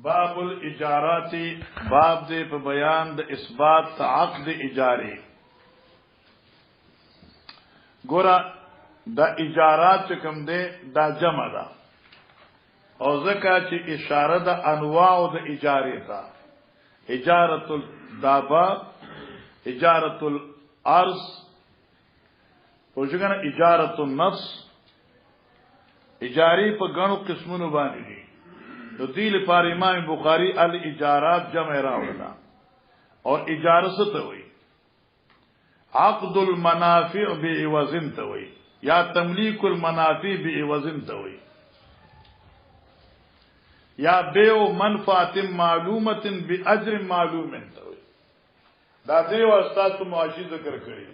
باب الاجارات باب دے په بیان د اثبات عقد اجاره. ګوره دا اجارات کوم دے دا جمع ده او ځکه چې اشاره د انواع د اجاره ته اجاره الدابه اجاره الارض او څنګه اجاره النفس اجاری په غنو قسمونو باندې دي. تو دې لپاره امام بخاری الاجارات جمع راوړه او اجاره څه ته وایي؟ عقد المنافع بعوض ته وایي یا تملیک المنافع بعوض ته وایي یا بیع منفعه معلومه باجر معلوم ته وایي. دا دې واستاسو معاشي ذکر کړی.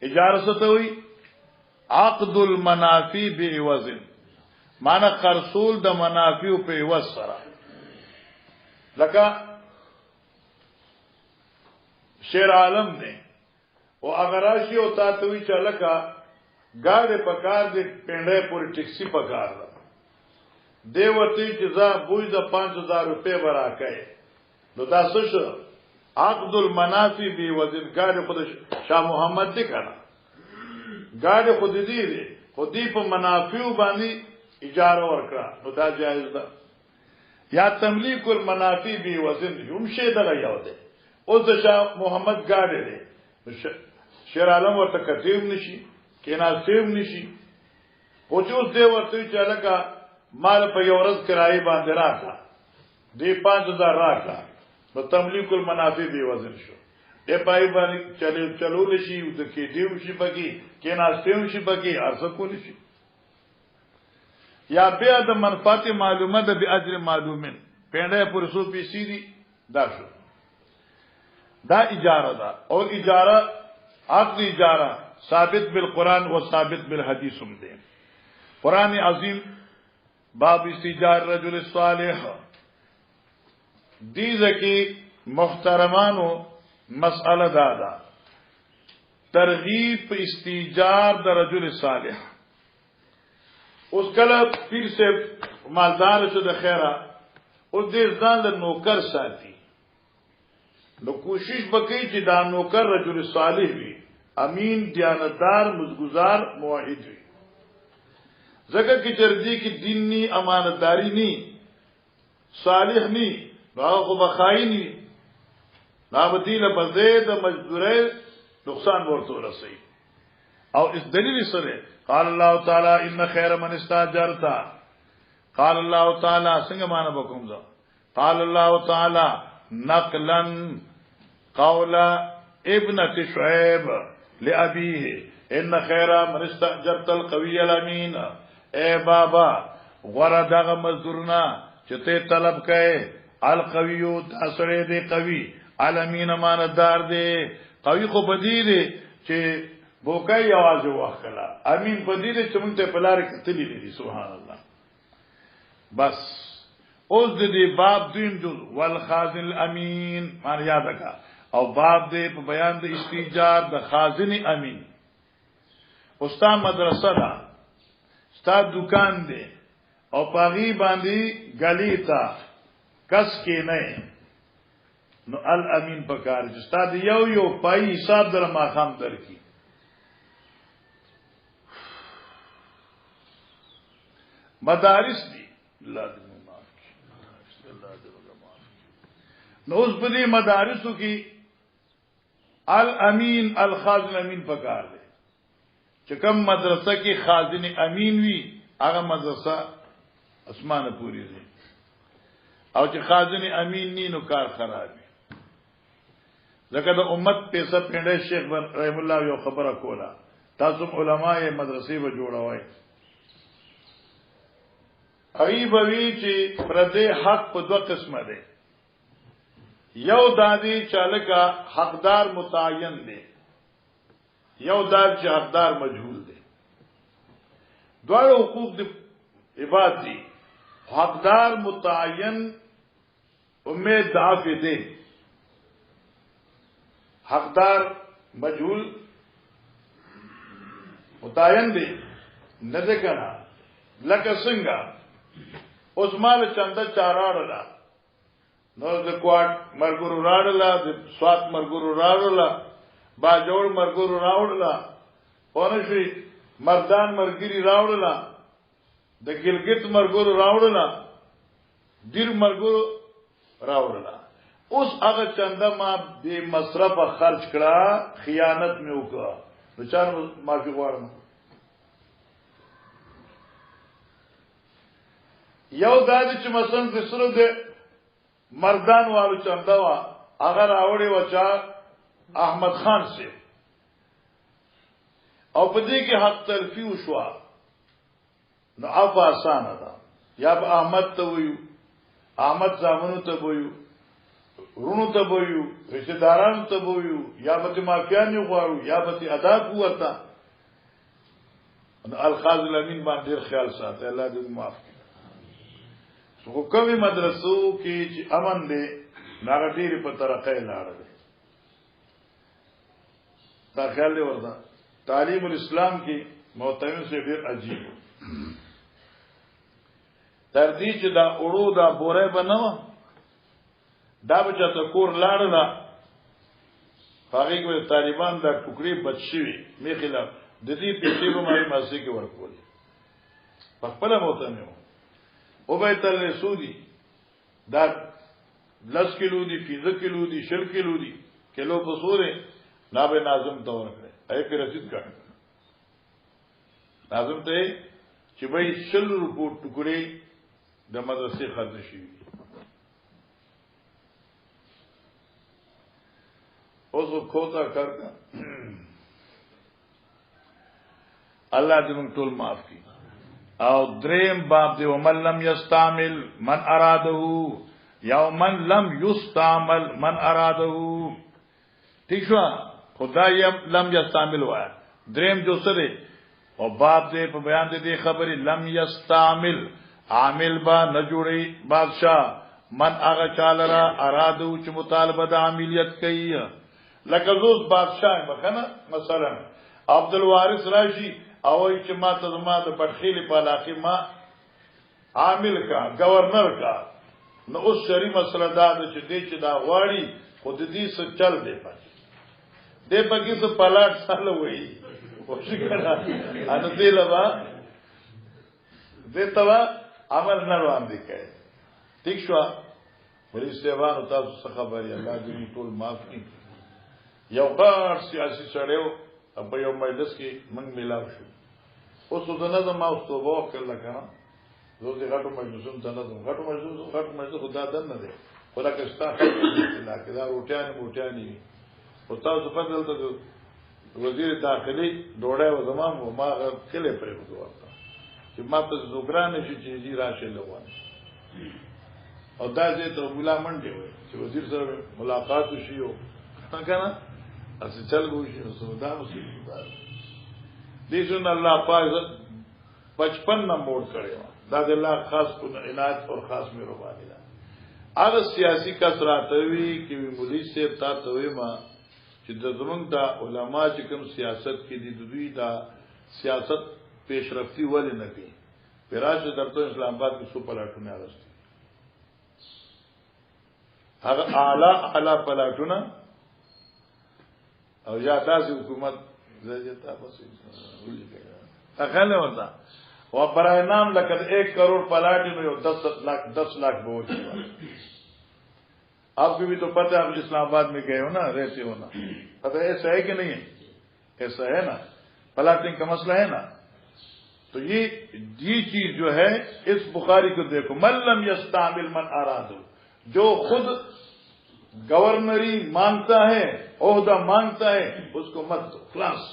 اجاره څه ته وایي؟ عقد المنافع بعوض مانا خرصول د منافع په عوض سره. لکه شیر عالم نے او اگر راشي او تاتوي چې لکه گاډه پکار دې پنده پوری ټیکسی پکار ده دی ورته چې ځا بوج د 5000 روپے برا کوي نو دا څه شو؟ عقد المنافع بعوض. گاډه خود شاه محمد دې کړه گاډه خود دې خودی په منافع باندې اجاره ورکړه نو دا جایز ده. یا تملیک المنافع بعوض هم شی دغه یو ده. اوس د شاه محمد گاډه ده شیر عالم ورته کتیم نشي کیناسیم نشي او چې اوس دې ورته چې لکه مال په یو ورځ کرایه باندې راکړه دې 5000 راکړه نو تملیک المنافع بعوض شو. دې پای باندې چلو نشي د کې دیو شي بګي کیناسیم شي بګي ارزه کول شي. یا بیا د منفعت معلومه ده باجر معلومن پنده پر سو پیسی دی دا شو. دا اجاره ده او اجاره عقد اجاره ثابت بالقران و ثابت بالحديث هم ده. قران عظیم باب استیجار رجل الصالح دیزه کی محترمانو مسئله دادا ترغیب استیجار د رجل صالح. اس کله پیر سے مالدار شو د خیره او دې ځان له نوکر ساتي نو کوشش وکړي چې دا نوکر رجل صالح وي امین دیانتدار مزګزار موحد وي. ځکه چې چردي کې دین ني امانتداري ني صالح ني هغه بخاین ني نابدیله بزید مجبوره نقصان ورته رسي. او اس دلیل سره قال الله تعالی ان خیر من استاجرت قال الله تعالی څنګه معنا وکوم ځا قال الله تعالی نقلا قول ابنه شعيب لابيه ان خیر من استاجرت القوي الامين. اے بابا غره دغه مزدورنا چې ته طلب کړي القوي تاسره دې قوي الامين امانتدار دې قوي خو بدی دې چې بوکای आवाज واخلا امین بدیله چې مونږ ته په لار کې تللی دي. سبحان الله. بس اوس دې باب دیم جو والخازن الامین مار یاد کا او باب دې په بیان د استیجار د خازن امین. استاد مدرسه دا استاد دکان دی او پاغي باندې گلی تا کس کې نه نو الامین پکار چې استاد یو پای حساب در ما خام درکی. مدارس دي الله دې معاف کړي الله دې معاف کړي. نو اوس په دې مدارسو کې الامین الخازن امین پکار دی چې کوم مدرسه کې خازن امین وي هغه مدرسه اسمانه پوری دي او چې خازن امین ني نو کار خراب وي. لکه د امت پیسې پنده شیخ رحم الله یو خبره کوله تاسو علماء مدرسې و جوړوي غریب وی چې پرده حق په دوه قسمه ده. یو دادی چالکا حقدار متعین ده یو داد چې حقدار مجهول ده. دوه حقوق د عبادت دي. حقدار متعین امید دافع ده حقدار مجهول متعین ده نه ده کنه لکه څنګه اوس مال چنده چاراړه نو د کوټ مرګورو راړله د سوات مرګورو راړله با جوړ مرګورو راوړله اونشي مردان مرګری راوړله د ګلګت مرګورو راوړله دیر مرګورو راوړله اوس هغه چنده ما به مصرف خرج کړه خیانت مې وکړه نو چا معافي غواړم یو دادی چې مثلا د سره د مردان والو چنده وا هغه راوړي وچا احمد خان سے او په دې کې حق تلفی وشوا نو اپ آسان ده یا به احمد ته ویو احمد زامنو ته ویو رونو ته ویو رشتہ دارانو ته ویو یا به مافیان غواړو یا به ادا قوتا الخاذ الامین باندې خیال ساتي الله دې معاف کړي خو کومي مدرسو کې چې امن دې ناغه ډېری په طرقه لاړ دي دا خیال دی ورته تعلیم الاسلام کې محتوی سے ډېر عجیب تر دې چې دا اورو دا بوره بنو دا بچا ته کور لاړه هغه کوي طالبان دا ټوکري بچي می خلاف د دې پیسې په مې ماسي کې ورکول په خپل موته نه او به تل سودی دا 10 کیلو دی 15 کیلو دی 20 کیلو دی کیلو په سورې نابه ناظم تور کړي اې په رسید کړ ناظم ته چې به 100 روپو ټوکري د مدرسې خرج شي اوس کوتا کړه الله دې موږ ټول معاف کړي او دریم باب دی ومن لم یستعمل من اراده یا من لم یستعمل من اراده ٹھیک شو خدای لم یستعمل وایا دریم جو سره او باب دی په بیان دی خبري لم یستعمل عامل با نجوړي بادشاہ من هغه چالرا اراده چې مطالبه د عملیت کوي لکه زوس بادشاہ مخنه مثلا عبد الوارث راشي او چې ما ته ما د پټخیل په علاقه ما عامل کا گورنر کا نو اوس شری مسله دا چې دې چې دا غواړي خود دې څه چل دی پاتې دې پکې څه پلاټ سره وایي او څنګه ان دې لبا دې توا عمل نه روان دي کوي ٹھیک شو ولې سیوانو تاسو څه خبري الله دې ټول معاف کړي یو بار سیاسي سړیو په یو مجلس کې موږ ملاو شو اوس د نظم او توبه وکړه کنه زه دې غټو مجلسونو ته نظم غټو مجلس خدا دن نه دی خدا کښتا علاقې دا روټیانی او تاسو په دلته وزیر داخلي ډوړې و زمام ما کله پرې وځه چې ما په زوګران شي چې راشه لوان او دا دې ته مولا منډه وي چې وزیر سره ملاقات وشي او څنګه اسی چل گوشی سودا اسی دیسون اللہ پاک 55 نمبر کرے دا اللہ خاص کو عنایت اور خاص مہربانی دا اگر سیاسی کثرات وی کی مولوی سے تا توی ما چې د زمونږ د علما چې کوم سیاست کې دي دوی دا سیاست پیشرفتی ولې نه کوي پراج درته اسلام آباد کې سو پلاټونه راځي هغه اعلی پلاټونه او یا تاسو حکومت زجتا پسې ولې کوي اخله وتا و برای نام لقد 1 کروڑ پلاٹی میں 10 لاکھ بہت آپ کو بھی تو پتہ ہے آپ اسلام آباد میں گئے ہو نا رہتے ہو نا پتہ ایسا ہے کہ نہیں ہے ایسا ہے نا پلاٹنگ کا مسئلہ ہے نا تو یہ چیز جو ہے اس بخاری کو دیکھو من لم یستعمل من اراد جو خود گورنری مانگتا ہے عہدہ مانگتا ہے اس کو مت دو خلاص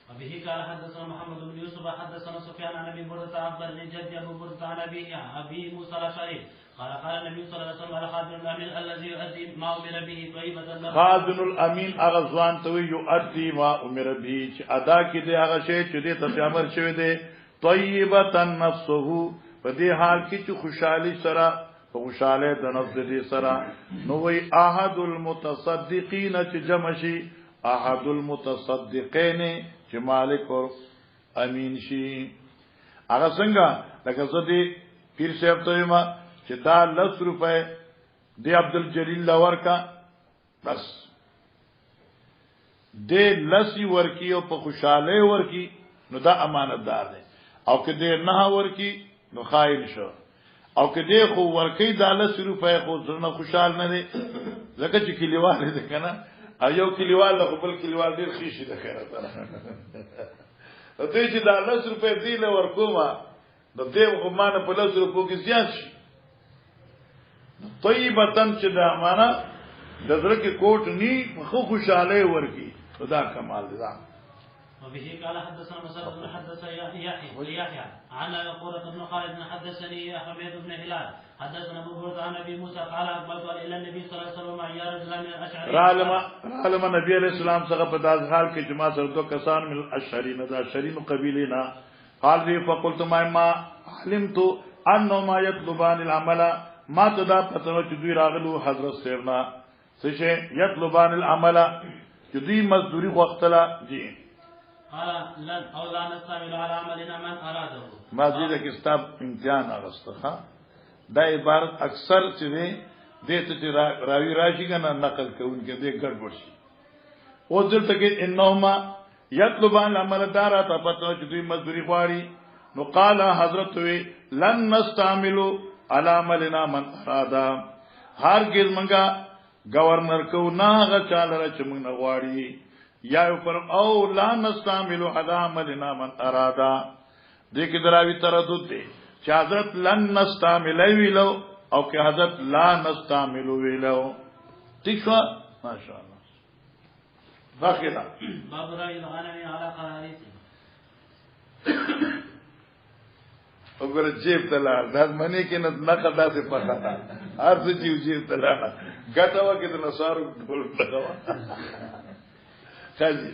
وبه قال حدثنا محمد بن يوسف حدثنا سفيان عن ابي برده اخبرني جدي ابو برده عن ابي موسى الاشعري قال النبي صلى الله عليه وسلم على خادم الامين الذي يؤدي ما امر به طيبه خادم الامين اغزوان تو يؤدي ما امر به ادا کی دے هغه شی چې دې ته امر شوی دی طيبه نفسه په دې حال کې چې خوشحالي سره خوشاله د نفس دې سره نو وی احد المتصدقین چې جمشي احد المتصدقین چې مالک او امین شي هغه څنګه لکه زدي پیر صاحب ته ما چې دا 10 روپے دی عبدالجلیل لور کا بس دې لسی ورکی او په خوشاله ورکی نو دا امانتدار دی او که دې نه ورکی نو خائن شو او که دې خو ورکی دا 10 روپے خو زړه خوشحال نه دی ځکه چې کلیوال دې کنه ایو کلیوال د خپل کلیوال ډیر خیشي د خیره سره ته چې دا 10 روپے دی له ورکوما د دې خو مان په 10 روپو کې زیات شي طیبتن چې دا معنا د زړه کې کوټ نی خو خوشاله ورکی خدا کمال دا. وبه قال حدثنا مسعود بن حدثنا يحيى عن قرة بن خالد حدثني حميد بن هلال حدثنا ابو برده عن ابي موسى قال اقبلت الى النبي صلى الله عليه وسلم يا رجل من الاشعري رالما نبی علیہ السلام څخه په داس حال کې جماعت سره دو کسان من الاشعرین دا شرین قبیلینا قال لي فقلت ما علمت انه ما يطلبان العمل ما تدا پتنو چې دوی راغلو حضرت سیبنا څه یطلبان العمل چې دوی مزدوری وختلا جی قال لن او لا نستعمل على عملنا من اراده ما دې کې کتاب امتحان اغسطه دا عبارت اکثر چې دې ته راوی راشي کنه نقل کوونکې دې ګډوډ شي او دلته کې انهما یطلبان العمل دارا ته پتنو چې دوی مزدوری غواړي نو قال حضرت وی لن نستعمل على عملنا من ارادا هرگز منګه گورنر کو نه غ چاله چې موږ نه غواړي یا پر او لا نستعمل على عملنا من ارادا دې کې دراوی تردد دی چې حضرت لن نستعمل ویلو او که حضرت لا نستعمل ویلو ٹھیک شو ماشاءالله واخیرا باب رای الغنم على قراريط وګوره جیب تلار دا منی کې نه قدا سے پخا تا هر څه چې جیب تلار غټاوه کې د نصارو ټول لګوا خالي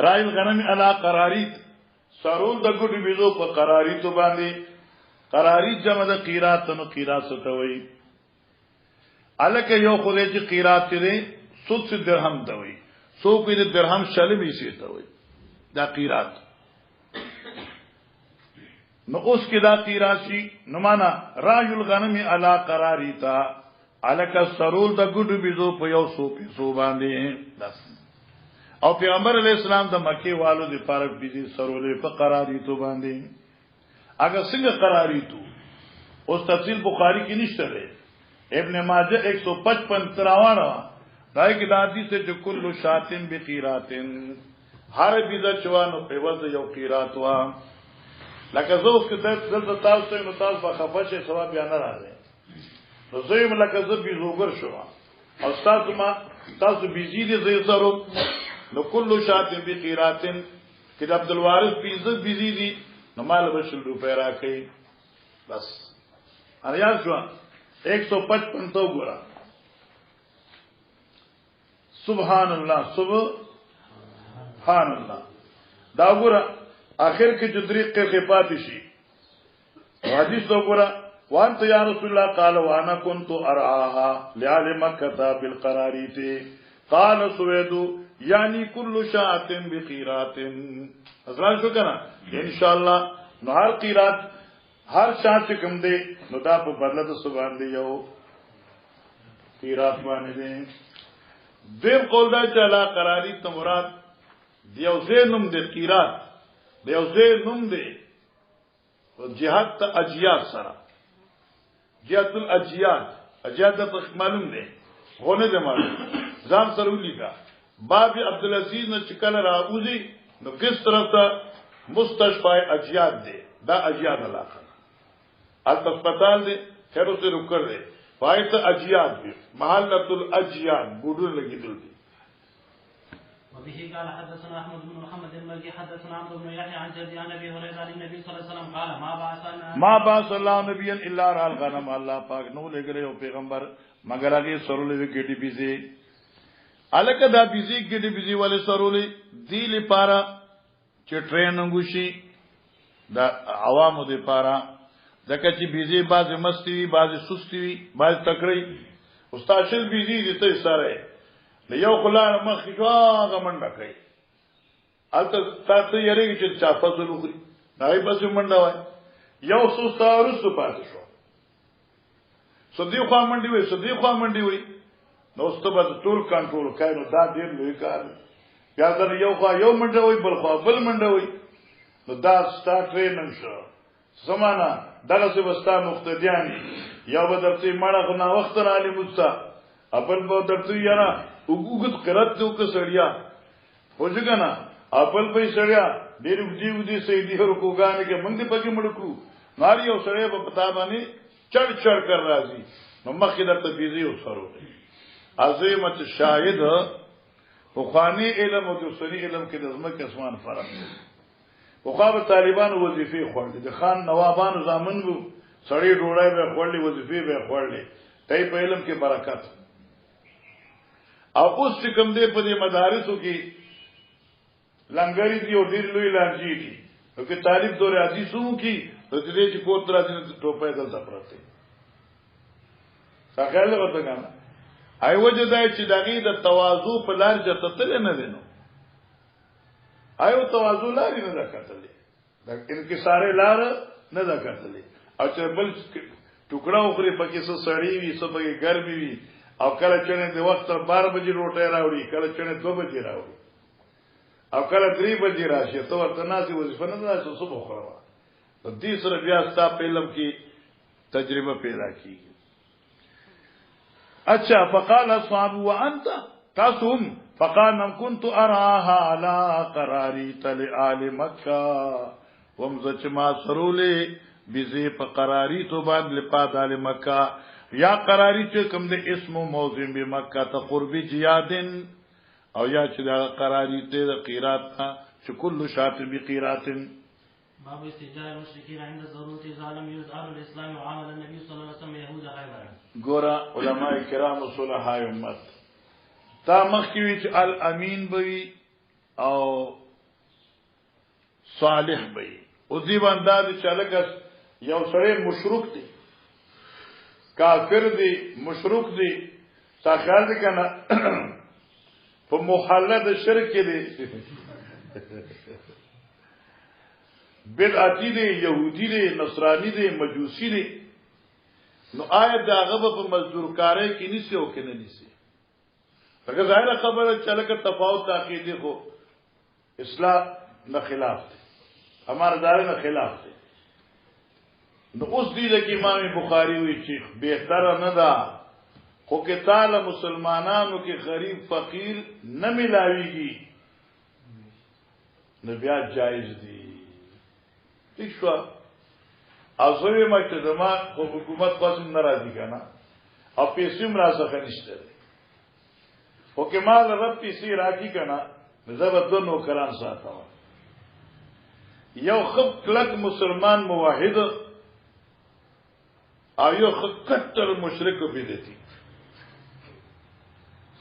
رای الغنم علی قراریت سرول د ګډ بيزو په قراریت باندې قراریت جمع د قیرات نو قیرات څه وایي الکه یو خو دې چې قیرات دې 100 درهم ته وایي 100 په درهم شلبي شي ته وایي دا قیرات نو اوس کې دا قیراشي نو معنا رای الغنم علی قراریتا الک سرول د ګډو بيزو په یو 100 پیسو باندې بس او پیغمبر علی السلام د مکی والو د پاره بيزي سرولې په قراریتو باندې اگر څنګه قراریتو اوس تفصیل بخاری کې نشته ده ابن ماجه 155 تراوانه دای کې د حدیث ته کل شاتن بقیراتن هر بيزه چوانو په وځ یو قیرات وا لکه زه اوس کې دلته تاسو نو تاسو په خفشه ثواب بیان نه راځي نو زه یم لکه زه بيزوګر شوم او تاسو بيزي دي زه سره نو کلو شاتن بقیراتن کې عبد الوارث بيزي دي نو مال بشل روپے راکې بس اریاض شو 155 تو ګورا سبحان الله سبحان الله دا ګورا اخر کې جدري کې پاتې شي حدیث وګورا وانت یا رسول الله قال وانا كنت ارعاها لعل مكه بالقراريت قال سويد يعني كل شاة بقيرات حضرات شو کنه ان شاء الله نو هر قیرات هر شاة کوم دی نو دا په بدله د سبحان دی یو قیرات باندې دی دیم قول دا چې لا قراريت مراد دیو زینم د قیرات دیو زینم دی او جهاد ته اجیاد سره جهاد الاجیاد د معلوم دی غونه دی معلوم ځان سره ولیکا باب عبد العزيز نے چکل راوزی نو کس طرف ته مستشفى اجیاد دی دا اجیاد علاقه الاسپیټال دی خیر سے رکر دی فایت اجیاد دی محلۃ الاجیاد بوډر لګیدل دی وبه قال حدثنا احمد بن محمد المكي حدثنا عمرو بن يحيى عن جدي عن ابي هريره عن النبي صلى الله عليه وسلم قال ما بعث الله نبيا الا رال غنم الله پاک نو لګره یو پیغمبر مگر هغه سرولې ګډي بيزي الکه دا بيزي ګډي بيزي والے سرولې دی لپاره چې ټرین غوشي دا عوامو دی لپاره ځکه چې بيزي بعض مستی وي بعض سستی وي بعض تکړی استاد شل بيزي دي ته سره یو خلان مخ جوړه منډه کوي البته تاسو یې چې چا فصل وکړي دای په منډه وای یو سوستا ورستو پاتې شو صدیق منډي وي صدیق منډي وي نو ستبه ټول کنټرول کوي نو دا ډیر لوی کار یا دا یو خوا یو منډه وي بل خوا بل منډه وي نو دا ستا ټریننګ شو زمانہ دغه څه وستا مقتدیان یو به درته مړه غنا وخت را علي مستا خپل به درته یاره وګوګت قرات تو که سړیا خوځګنا خپل به سړیا ډیر وګدي سيدي ورکوګان کې موږ دې پکې مړکو ناری او سړی په پتا باندې چړ چړ کر راځي نو مخې درته بيزي وسرو عظیمت شاهد خوانی علم او دوسری علم کې د زمکه اسمان فرق دی وقابه طالبانو وظیفه خوړل دي خان نوابانو زامن وو سړی ډوړای به خوړلې وظیفه به خوړلې تای په علم کې برکت او اوس چې کوم دې په دې مدارسو کې لنګری دی او ډیر لوی لانجی دي نو کې طالب دور حدیثو کې د دې چې کوټ راځي ټوپه دلته پراته څنګه ورته کنه ای وجه دا چې دغه د تواضع په لار چته تل نه دینو ایو تواضع لاري نه کتلې د انکسار لار نه کتلې او چې بل ټوکړه وخري پکې څه سړی وي څه پکې ګرمي وي او کله چې د وخت 12 بجې روټه راوړي کله چې 2 بجې راوړي او کله 3 بجې راشي ته ورته ناسي وظیفه نه ده چې صبح خوروا د دې سره بیا ستا په علم کې تجربه پیدا کیږي اچھا فقال اصحاب وانت تاسم فقال من كنت اراها على قراريط لآل مكه ومزچ ما سرولې بيزي په قراريط باندې لپاد آل مکه یا قراريط کوم د اسم موضوع به مکه ته قرب جیادن او یا چې دا قراريط د قیرات چې کل شاطر بقیرات باب استجار المشركين عند ضرورة ظالم يظهر الاسلام وعامل النبي صلى الله عليه وسلم يهود خيبر ګورا علماء کرام صلحاء امت تا مخکوي چې الامین بوي او صالح بوي او دی باندې چې لکه یو سره مشرک دی کافر دی مشرک دی تا خیال دی کنه په محله د شرک دی بدعتی دی یهودی دی نصرانی دی مجوسی دی نو آیت دا غبه په مزدور کاري کې نيسي او کې نه نيسي هغه ظاهره خبره چې لکه تفاوت عقیده خو اسلام نه خلاف دی امر دار نه خلاف دی نو اوس دی چې امام بخاری وی چې بهتر نه ده خو کې تعالی مسلمانانو کې غریب فقیر نه ملاويږي نو بیا جایز دی ٹھیک شو او زوی ما چې زما خو حکومت قسم ناراضي کنه او پیسې مرا څخه نشته او کې مال رب پیسې راکی کنه زبر دو نوکران ساتو یو خب کلک مسلمان موحد او یو خب کتر مشرک بدعتي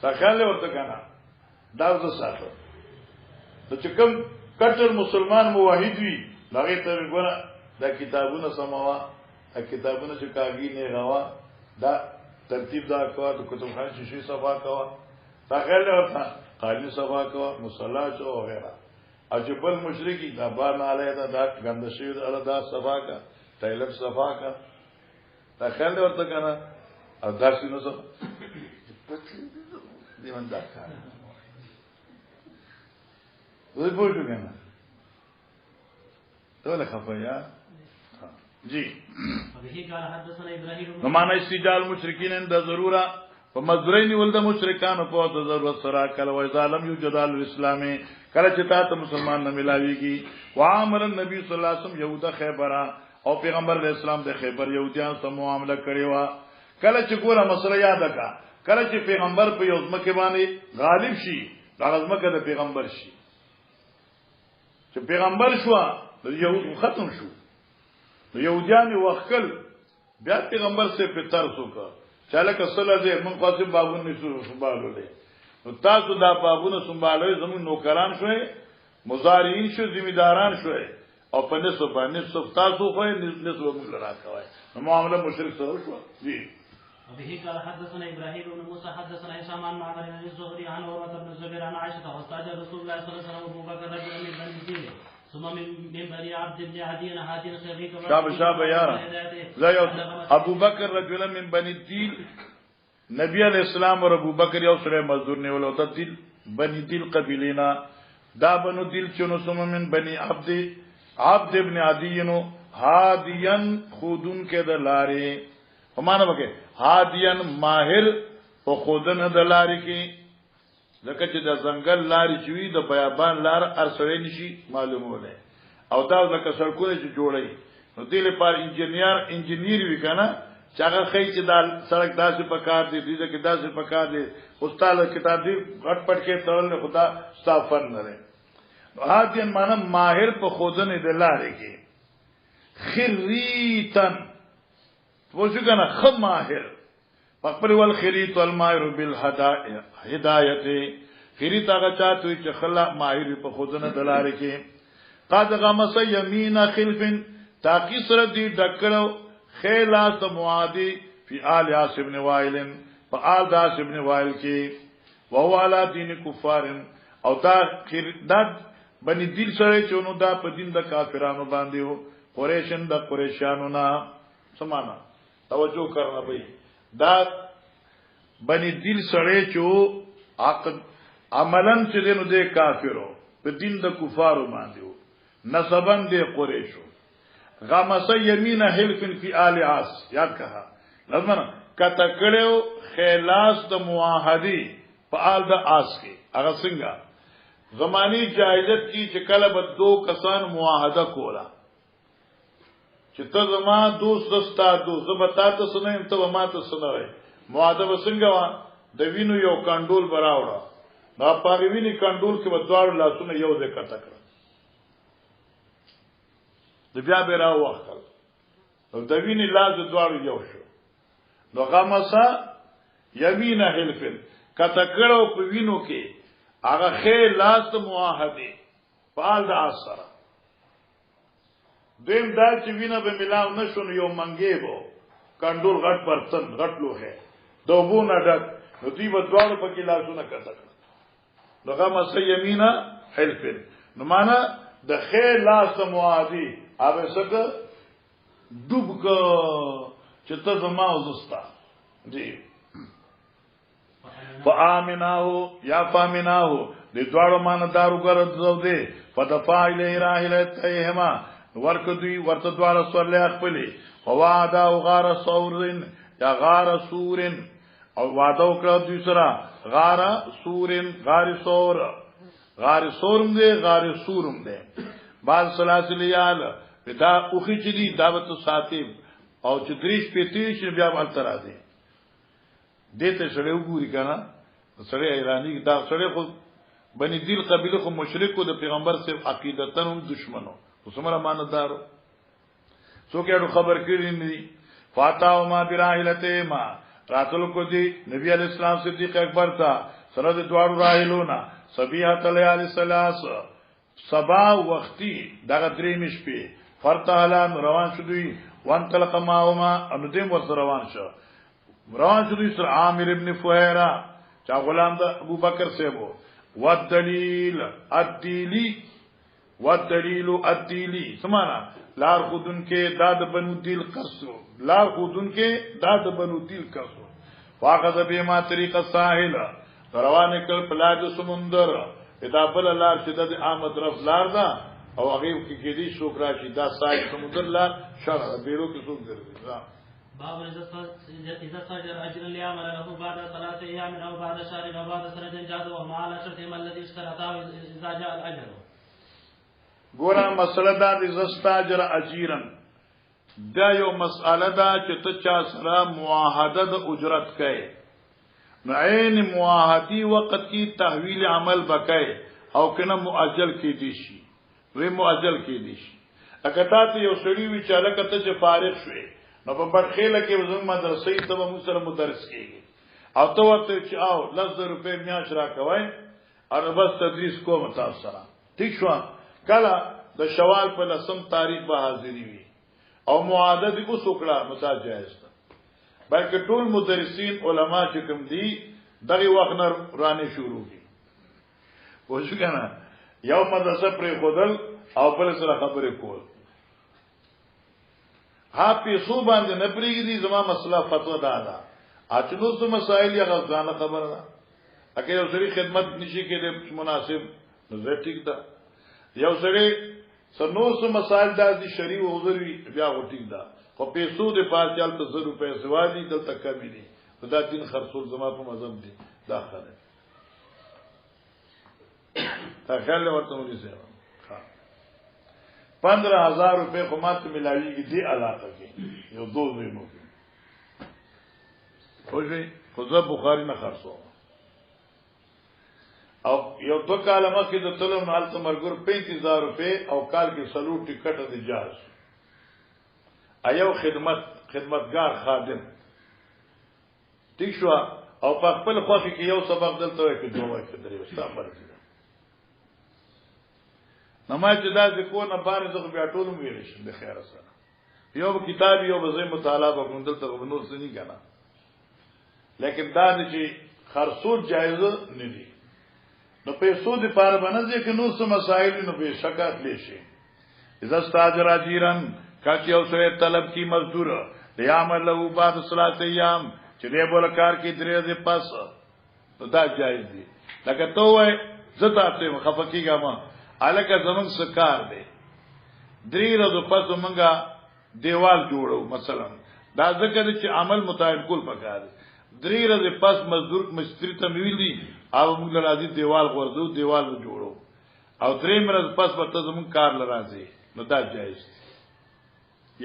څنګه ورته کنه دا څه ساتو د چې کوم کتر مسلمان موحد وي هغه ته ګوره دا کتابونه سموا دا کتابونه چې کاږي نه غوا دا ترتیب دا کوا د کتب خان شیشې صفا کوا څنګه ورته قالی صفا کوا مصلا چو وغیرہ اجبل مشرکی دا بار نه علیه دا غندشي دا صفا کا ټایلټ صفا کا دا خل ورته کنه او درس نو څه دیوان دا کار وې پوښتنه کنه ته خفیا جی نمانا استجال مشرکین اند ضرورا فمزرین ولد مشرکان په ضرورت سره کله و ظالم یو جدال الاسلام کله چې تاسو مسلمان نه ملاویږي وعامر النبي صلی الله علیه وسلم یهود خیبر او پیغمبر اسلام د خیبر یهودیان سره معاملې کړې و کله چې ګوره مسله یاد کا کله چې پیغمبر په یو ځمکه باندې غالب شي دا ځمکه د پیغمبر شي چې پیغمبر شو د یهود ختم شو نو یهودیان وکل بیا پیغمبر سے پتر سوکا چاله کسل دې من قاسم بابونه سنبالولې نو تاسو دا بابونه سنبالوي زمون نوکران شوي مزارعين شو ذمہداران شوي او په نسب تاسو خو نسب موږ راکوي نو معاملې مشرک سره شو جی وبه قال حدثنا ابراهيم بن موسى حدثنا هشام عن معمر بن الزهري عن عروة بن الزبير عن عائشة واستاجر رسول الله صلى الله عليه وسلم ابو بكر رجلا من بني ثم من بني عبد بن عدي هادي خيريك شاب یارا ابو بکر رجل من بني الديل نبی علیہ السلام اور ابو بکر یو سره مزدور نیول او دل بني ديل قبیلینا دا بنو دل چونو ثم من بني عبد ابن عدی نو هادیان خودن کے دلارے ہمانا بکے هادیان ماہر او خودن دلارے کی ځکه چې د ځنګل لارې چوي د بیابان لار ارسړې نشي معلومونه او دا لکه سړکونه چې جوړي نو دې لپاره انجنیر وی کنه چې هغه خی چې دا سړک داسې پکار دي دې کې داسې پکار دي استاد کتاب دې غټ پټ کې تړل خدا صافن نه لري هادین معنا ماهر په خودنه د لارې کې خریتن وځو کنه خ ماهر فقبل والخريط والماهر بالهدايه خريط هغه چاته چې خلا ماهر په خودنه دلاره کې قد غمس يمين خلف تاکي سره دي ډکړو خلاص معادي في آل عاص بن وائل فآل داس بن وائل کې وهو على دين كفار او دا بني دل سره چونو دا په دین د کافرانو باندې وو قریشن د قریشانو نه سمانا توجه کرنا بھئی دا بنی دل سړی چې عقد عملاً چې دینو دې کافرو په دین د کفارو باندې وو نسبن دې قریشو غمس یمین حلف فی آل عاص یاد کها لازمه کته کړو خلاص د معاهدی په آل د عاص کې هغه څنګه زمانی جاهلیت کې چې کله به دو کسان معاهده کولا چې ته زما دوست دستا دوست زبتا ته سنیم ته ما ته سنوي معاهده وسنګ وا د وینو یو کندول براوړه دا پاره ویني کندول کې ودوار لاسونه یو ځای کټ کړ د بیا به راو وختل د ویني لاس دوار یو شو نو غمسا یمین حلفن کته کړو په وینو کې هغه خیر لاس معاهده فعال د اثر دیم دا چې وینه به ملاو نشون یو منګي وو کندول غټ پرتن غټ لوه دوبونه ډک نو دی په دوړ په کې لاسونه کته نو غمسا یمین حلفن نو معنا د خیر لاس معاهده اوبه څنګه ډوب کو چې ته زما وزستا جی فآمناهو یا فامناهو د دوړو مان دارو ګرځو دې فدفع الیه راهلتهما ورکدوی ورته دوړو سورله خپلې فوادا او غار سورن یا غار سورن او وعده وکړه دوی سره غار سورن غار سورم دې غار سورم دې بعض سلاسلیال دا اوخی چې دی دعوت ساتي او چې دریش پېتې چې بیا ول تر راځي دته سره وګوري کنه سره ایرانی دا سره خو بني دل قبيله خو مشرکو د پیغمبر سره عقیدتن هم دشمنو وسمره ماندارو څوک یې خبر کړی نه فاتاو ما براهلته ما راتل کو دی نبی علیہ السلام صدیق اکبر تا سره د دوړو راهلونا سبیحه علیه السلاس سبا وختي دغه درې مشپې فرتهلان روان شدوی وان تلق ماهما انو دیم ورس روان شدوی سر عامر ابن فهیرا چا غلام دا ابو بکر سیبو والدلیل الدیلی سمانا لار خودن کے داد بنو دیل قصو لار خودن کے داد بنو دیل قصو فاقذ بیما طریق الساحل روان کل پلاج سمندر ادابل لار شدد آمد رفت لار دا او هغه کې دې شوک راشي دا سای سمندر لا شرع بیرو کې څوک درځي باب اذا استاجر اجر ليعمل له بعد 3 ايام او بعد شهر او بعد سنه جاز وما على شرط الذي اشترطه اذا جاء الاجر ګوره مسله دا د استاجر اجیرن دا یو مسأله دا چې ته چا سره معاهده د اجرت کوي نو عین معاهدی وخت کې تحویل عمل وکای او کنه مؤجل کې دي شي وی مؤجل کې دي شي اګه تاسو یو سړی وی چې لکه ته فارغ شوي نو په برخېله کې وزم مدرسې ته مو سره مدرس کېږي او ته ورته چې او 10 روپے میاش را کوي او بس تدریس کوم تاسو سره ٹھیک شو کله د شوال په لسم تاریخ به حاضری وي او معاهده دې کو سوکړه متجایز ده بلکې ټول مدرسین علما چې کوم دي دغه وخت نه رانه شروع دي وښه کنه یو مدرسه پر خودل او بل سره خبرې کول ها پیسو باندې نه پریږدي زما مسله فتوا دادا اچنو څه مسائل یا غزانه خبره ده اګه یو سړي خدمت نشي کېدې مناسب نو زه ټیک ده یو سړي سنو څه مسائل د شریع او عذري بیا وټیک ده خو پیسو د پاتال ته 100 روپے سوالي دلته کمی دي خدا دین خرصول زما په مذهب دي داخله تا خیال ورته ونی سه 15000 روپے خو ماته ملاویږي دی علاقه کې یو دوه زینو کې خوږی خو زه بخاری نه خرڅو او یو دو کال مخکې د تلم حال تمرګور 35000 روپے او کال کې سلو ټیکټ د جاز ایو خدمتگار خادم ٹھیک شو او په خپل خوخي کې یو سبق دلته وي کې دوه کې درې وستا مرزي نماز دا ذکر نه باندې زغ بیا ټول ویل شي د خیر سره یو کتاب یو به مطالعه وکړم دلته نور څه نه کنه لیکن دا چې خرصول جایز نه دي نو پیسو دي پار باندې کې نو څه مسائل نو به شکایت لشي اذا استاجر اجیرن کاچ یو سره طلب کی مزدور یامر له بعد صلات ایام چې دې بول کار کې درې دې پاس نو دا جایز دي لکه ته وای زتا ته خفقېګه ما الکه زمون سکار دی درې ورځې پس مونږه دیوال جوړو مثلا دا ځکه چې عمل متعین کول پکار درې ورځې پس مزدور مستری ته ویلي او موږ راځي دیوال غورځو دیوال جوړو او درې ورځې پس ورته زمون کار لراځي نو دا جایز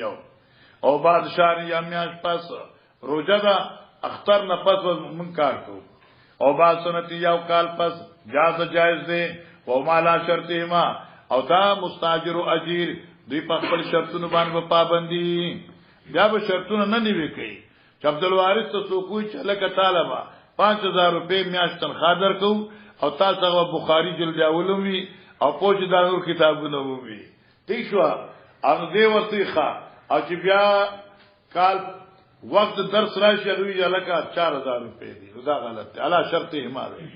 یو او بعد شهر یا میاش پس روزه دا اختر نه پس مونږ کار کوو او بعد سنت یو کال پس جایز دی او مالا شرطهما او تا مستاجر او اجیر دوی په خپل شرطونو باندې پابندي بیا به شرطونه نه نیوي کوي چې عبدالوارث ته څوکوي چې لکه طالبہ 5000 روپے میاشت تنخواه درکو او تاسو هغه بخاری جلد اولومي او پوج دا نور کتابونه ووي ٹھیک شو هغه دی ورته ښه او چې بیا کال وقت درس راشي دوی لکه 4000 روپے دي دا غلط دی اعلی شرطهما دی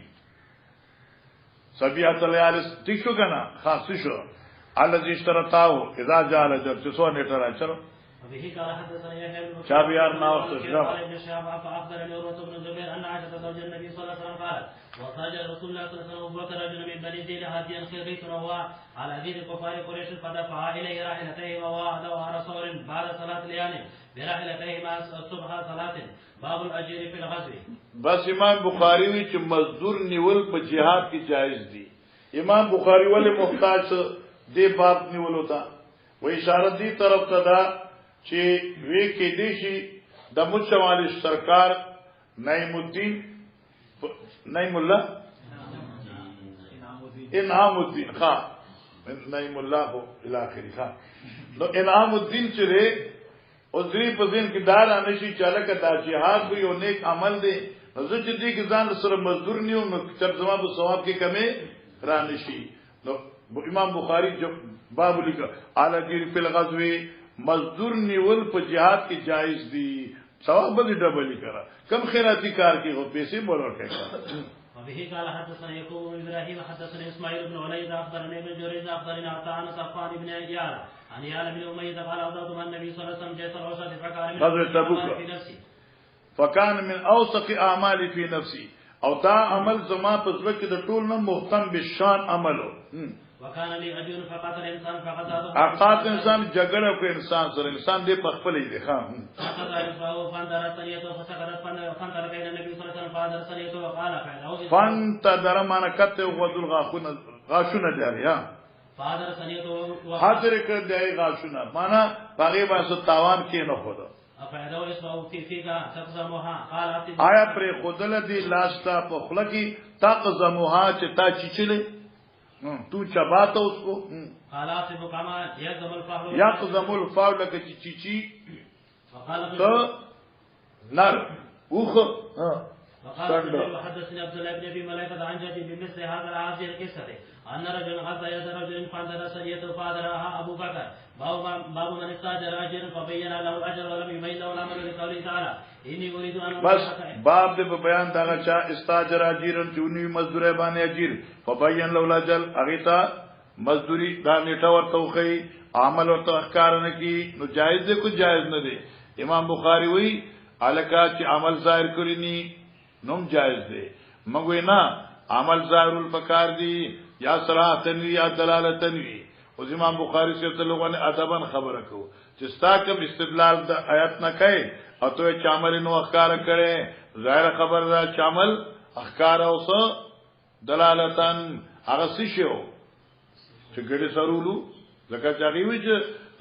سبيات اليالس ٹھیک شو کنا خاص شو الذي اشترطاو اذا جاء الاجر څو نیټه راچلو به قال حدثنا يحيى بن شابيار ناوس قال ابن شهاب فاخبرني عروة بن الزبير ان عائشة زوج النبي صلى الله عليه وسلم قالت وخرج رسول الله صلى الله عليه وسلم ابو بكر رجل من بني ذيل هاديا خريت وهو على دين كفار قريش فدفع اليه راحلتيه ووعده رسول بعد صلاه الليالي براحلتيه مع الصبح صلاه باب الاجر في الغزو بس امام بخاری وی چې مزدور نیول په جهاد کې جایز دي امام بخاری ولې محتاج دی باب نیول ہوتا و اشاره دی طرف ته دا چې وی کې دي شي د مشوالی سرکار نعیم الدین نعیم الله انعام الدین خان نعیم الله الى اخره خان نو انعام الدین چې دی او ذری په ذهن کې دار انشي چاله دا جهاد به یو نیک عمل دی زه چې دې کې ځان سره مزدور نیو نو چې زما په ثواب کې کمې را نشي نو امام بخاری جو باب لیکه اعلی گیر فی الغزو مزدور نیول په جهاد کې جایز دي ثواب به ډبل کړه کم خیراتی کار کې هو پیسې بولور کړه وبه قال حدثنا يعقوب بن ابراهيم حدثنا اسماعيل بن علي اخبرني ابن جريج اخبرنا عطاء صفوان بن ايال عن يال بن اميه قال اوضعت مع النبي صلى الله عليه وسلم جيش العشره فكان من في نفسي فكان من اوثق اعمال في نفسي او تا عمل زما په ځل کې د ټول نه مهتم بالشان عملو وكان لي رجل فقاتل انسان فقتله اقات انسان جګړه کوي انسان سره انسان دې په خپل دی ښا فانتظر معنا کته وذل غاشونه دی ها فادر سنیتو حاضر کړ دی غاشونه معنا باغې واسه تاوان کې نه خود آیا پر خودل دی لاستا په خلکی تقزمها چې تا چیچلې تو چباتا اس کو یقزم الفاول لکه چیچی تو نر اوخ وحدثني عبد الله بن ابي ملائكه عن جدي بمثل هذا هذه القصه ان رجل غزا يد رجل فاندر سريته فادرها ابو بكر باب من استاجر اجرا فبين له الاجر ولم يبين له الامر لقوله تعالى اني اريد ان بس باب دې بیان دا چې استاجر اجرا چونی مزدور باندې اجر فبين له الاجر اغیتا مزدوری دا نیټه ورته وخی عمل ورته احکار نه کی نو جایز دی کو جایز نه دی امام بخاری وی الکا چې عمل ظاهر کړی نی نوم جایز دی مګوي نه عمل ظاهر الفکار دی یا صراحتن یا دلالتن وی او امام بخاری سے تعلقونه ادبن خبره کو چې ستا کوم استدلال د آیات نه کوي او ته چامل نو احکار کړي ظاهر خبر دا چامل احکار اوس دلالتن هغه څه شو چې ګډه سرولو زکه چاغي وي چې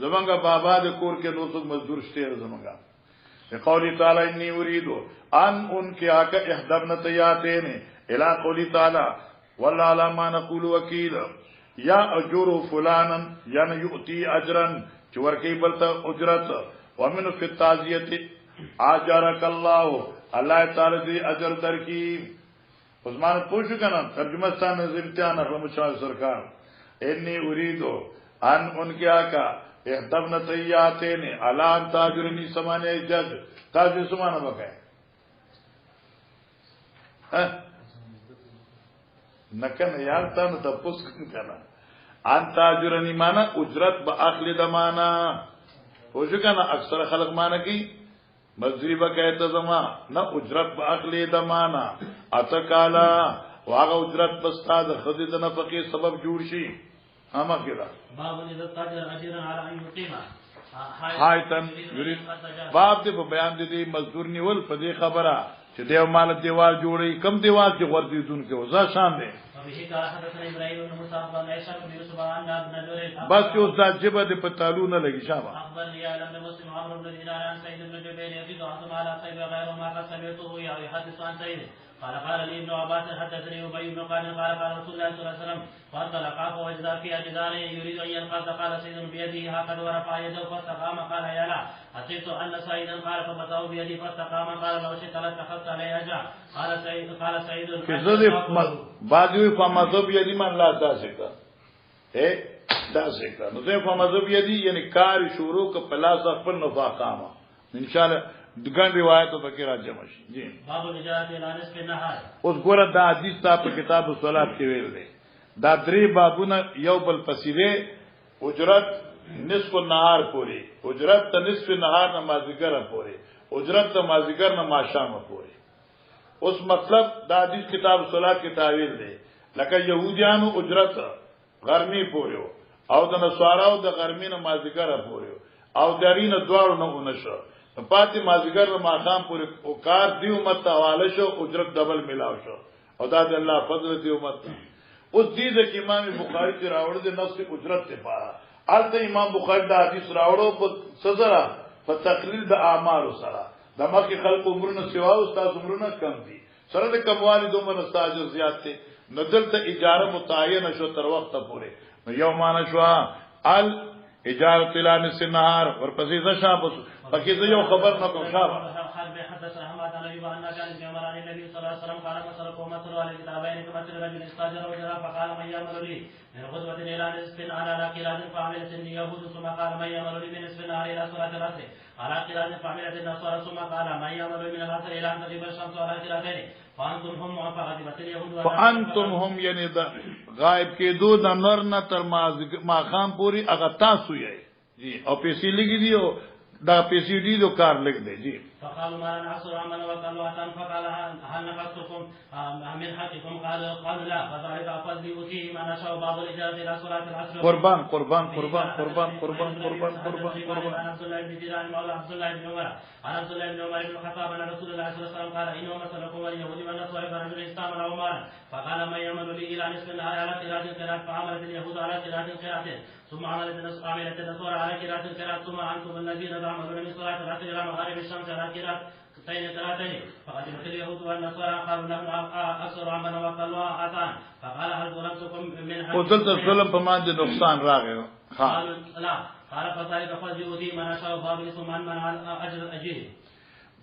زمونږه بابا د کور کې نو څوک مزدور شته زمونږه قولی تعالی انی اريد ان انکی آکا احدبن تیاتین الى قولی تعالی والله علی ما نقول وکیل یا اجور فلانا یا یؤتی اجرا چې ورکی بلته اجرت ومن فی التعزیه اجرک الله الله تعالی دې اجر درکی عثمان پوښ کنه ترجمه ستانه امتحان اخلم شاه سرکار انی اريد ان انکی آکا احدبن تیاتین الان تاجرنی سمانے جج تاجر سمانا بکائے نکن یارتا نو تپوس کنا ان تاجرنی مانا اجرت با اخلی دمانا پوشو کنا اکثر خلق مانا کی مزدوری بکائے تزما نا اجرت با اخلی دمانا اتکالا واغا اجرت بستا دا خدید نفقی سبب جوڑ شی اما کدا باب اذا تاجر اجرا على ان يقيم حایتن یرید باب دې په بیان دي مزدور نیول په دې خبره چې دیو مال دیوال جوړي کم دیوال چې ورته دون کې وزا شان دي بس یو ځا جبه دې په تعالو نه لګي شابه قال لي ابن عباس حدثني ابي بن قال قال رسول الله صلى الله عليه وسلم فانطلقا فوجدا في اجداره يريد ان ينقض قال سيد بيده هكذا ورفع يده فاستقام قال يا لا حسبت ان سيدا قال فبطأ بيدي فاستقام قال لو شئت لاتخذت علي اجرا قال سيد بعضوی فمذهب یعنی من لا داسکا داسکا نو زه فمذهب یعنی کار شروع ک پلاس خپل نفاقامه ان شاء الله دغه روایتو پکې راځي مشي جی باب نجات الانس په نهار اوس ګوره دا حدیث تا په کتاب الصلات کې ویل دی دا درې بابونه یو بل پسیوي اجرت نصف النهار پوری اجرت ته نصف النهار نه مازیګر پوری اجرت ته مازیګر نه ماشام پوری اوس مطلب دا حدیث کتاب الصلات کې تعویل دی لکه يهوديانو اجرت غرمي پوریو او د نصاراو د غرمي نه مازیګر پوریو او درینه دوړو نه ونشو پاتې مازیګر ما خام پورې او کار دی امت حواله شو اجرت ډبل ملاو شو او دا د الله فضل دی امت اوس دې د امام بخاری چې راوړل د نفس اجرت ته پاره الته امام بخاری دا حدیث راوړو په سزرا په تقلیل د اعمال سره د مخکې خلق عمرونه سوا او استاد عمرونه کم دي سره د کموالی دومره استاد زیات دي ندل ته اجاره متعین شو تر وخت پورې نو یو مان شو ال اجاره تلان النهار ورپسې ځشابه پکې یو خبر نه کوم شابه حدث رحمت الله وان كان جمال النبي صلى الله عليه وسلم قال مثل قوم مثل على كتابين كمثل رجل استاجر وجرا فقال من يعمل لي من غدوة الى نصف على قراءة فعملت اليهود ثم قال من يعمل لي من نصف النهار الى صلاة العصر على قراءة فعملت النصارى ثم قال من يعمل من العصر الى ان تغيب الشمس على قراءتين فانتم هم فغضبت اليهود فانتم هم یعنی غائب کې دو د نور نه تر ما خام پوری هغه تاسو یې جی او پیسې لګی دیو دا پیسې دی دو کار لګ دی جی فقالوا ما نعصر عمل وقالوا اتن فقال هل نقصتكم من حقكم قالوا لا فذلك فضل يؤتيه من نشاء بعض الاجازه الى صلاه العصر قربان قربان قربان قربان قربان قربان قربان قربان عبد الله بن جيران مولى عبد الله بن عمر عن عبد الله بن عمر بن الخطاب ان رسول الله صلى الله عليه وسلم قال انه مثلكم واليهود والنصارى فرجل استعمل عمرا فقال من يعمل لي الى نصف النهار على قراءه فعملت اليهود على قراءه ثم عملت النصارى على قراءه ثم انتم الذين تعملون من صلاه العصر الى مغارب الشمس على قراءه قراءتين فقدمت اليهود والنصارى قالوا نحن اكثر عملا وقالوا اتان فقال هل ظلمتكم من حق قلت الظلم فما دي نقصان راغي قالوا لا قال فذلك فضل يؤتي من شاء باب ثم من اجر اجره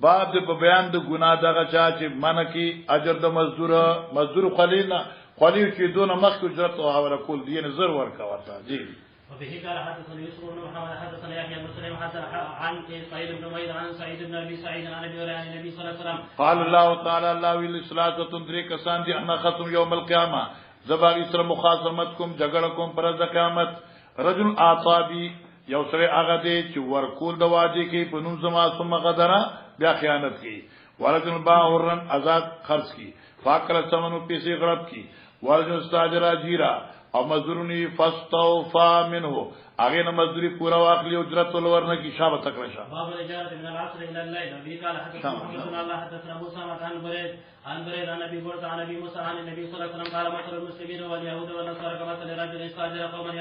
باب د بیان د ګناه دغه چا چې من کی اجر د مزدور خلینا خلی چې دون مخ اجرت او حواله کول دي نه زر ورکا ورته جی وبه قال حدثنا يوسف بن محمد حدثنا يحيى بن سليم عن سعيد بن عبيد عن سعيد بن ابي سعيد عن ابي هريره عن النبي صلى الله عليه وسلم قال الله تعالى الله وللصلاه تدري كسان دي انا ختم يوم القيامه زباغی سره مخاصمت کوم جګړه کوم پر د قیامت رجل اعطابی یو سره هغه دی چې ورکول د واجب کې په نوم زما ثم غدرا بیا خیانت کی ورجل باورن آزاد خرج کی فاکر ثمنو پیسې غړپ کی ورجل استاجر اجیرا او مزدورنی فاستوفا منه اگے نہ مزدوری پورا واخلی اجرت ولورنه کی شابه تکرشا باب الاجاره من العصر الى الليل نبي قال حدثنا الله حدثنا موسى عن بريد عن ابي برده عن ابي موسى عن النبي صلى الله عليه وسلم قال مثل المسلمين واليهود والنصارى كمثل رجل استاجر قوما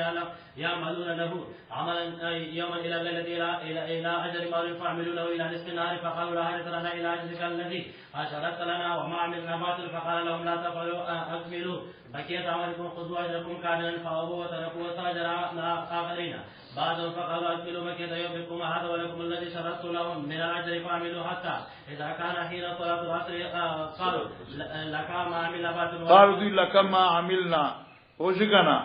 يعملون له عملا يوما الى الليل الى اجل ما يعملونه الى نصف النهار فقالوا لا حاجه لنا الى اجلك الذي اشرت لنا وما عملنا باطل فقال لهم لا تفعلوا اكملوا بقيت عملكم خذوا اجركم كاملا فابوا وتركوا وتاجر اخرين بعضهم فقالوا اكملوا بقيت يومكم هذا ولكم الذي شرطت لهم من الاجر فاعملوا حتى اذا كان حين صلاه العصر قالوا لك ما عملنا باطل قالوا لك ما عملنا وشكنا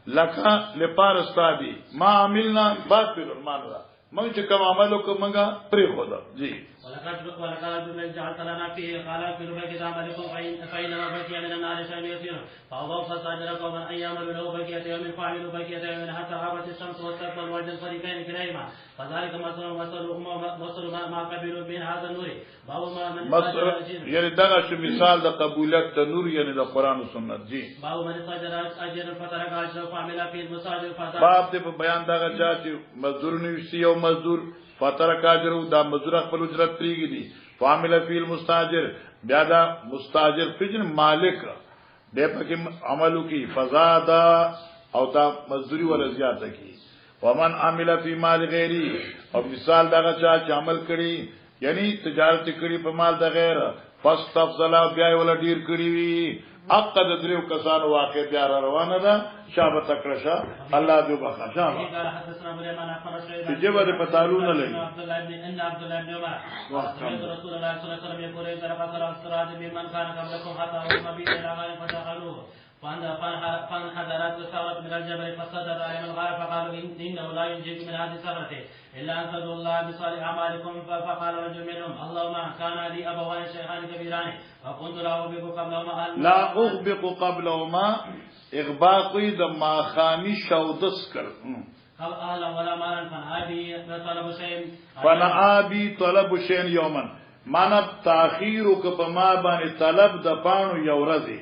لك لپارستادي ما عملنا باطل المانرا من چې کوم عملو کومګه پری خو ده جی ولقد جعلت لنا فيه قال اكملوا بقيت عملكم فإنما بقي من النار شيء يسير فأضاف فاستأجر قوما أن يعملوا له بقية يوم فعملوا بقية يوم حتى غابت الشمس واستقبل وجه الفريقين كليهما فذلك مثل ما قبلوا من هذا النور باب ما من یعنی دغه مثال د قبولیت د نور یعنی د قران او سنت جی باب من استأجر اجر فترك اجر فعمل في المساجد باب دې په بیان دغه چې مزدور نیوسی او مزدور فترک اجر دا مزدور خپل اجرت پریږي دي فعمل فی المستاجر بیا دا مستاجر فجن مالک دې پکې عملو کی فزادا او تا مزدوری ور زیات کی ومن عمل فی مال غیری او مثال دغه چې عمل کړي یعنی تجارت کړي په مال د غیر فاستفضل بیا ول ډیر کړي وی عقد دریو کسانو واقع بیا روانه ده شابه تکرشا الله دې بخا شابه قال حدثنا مريم چې جبر په تعالو نه لګي عبد الله بن عمر سمعت رسول الله صلى الله عليه وسلم يقول اذا قتل الصراط بمن كان قبلكم حتى هم به الى غار فدخلوه فانحدرت الثورة من الجبل فصدت عليهم الغار فقالوا إنه لا ينجيكم من هذه الثورة إلا أن تدعوا الله بصالح أعمالكم فقال رجل منهم اللهم كان لي أبوان شيخان كبيران فكنت لا أغبق قبلهما لا أغبق قبلهما إغباقي دما خاني شودس کر أهلا ولا مالا فنعابي طلب شيء يوما مانا تاخير کپما باندې طلب د پانو یو ورځي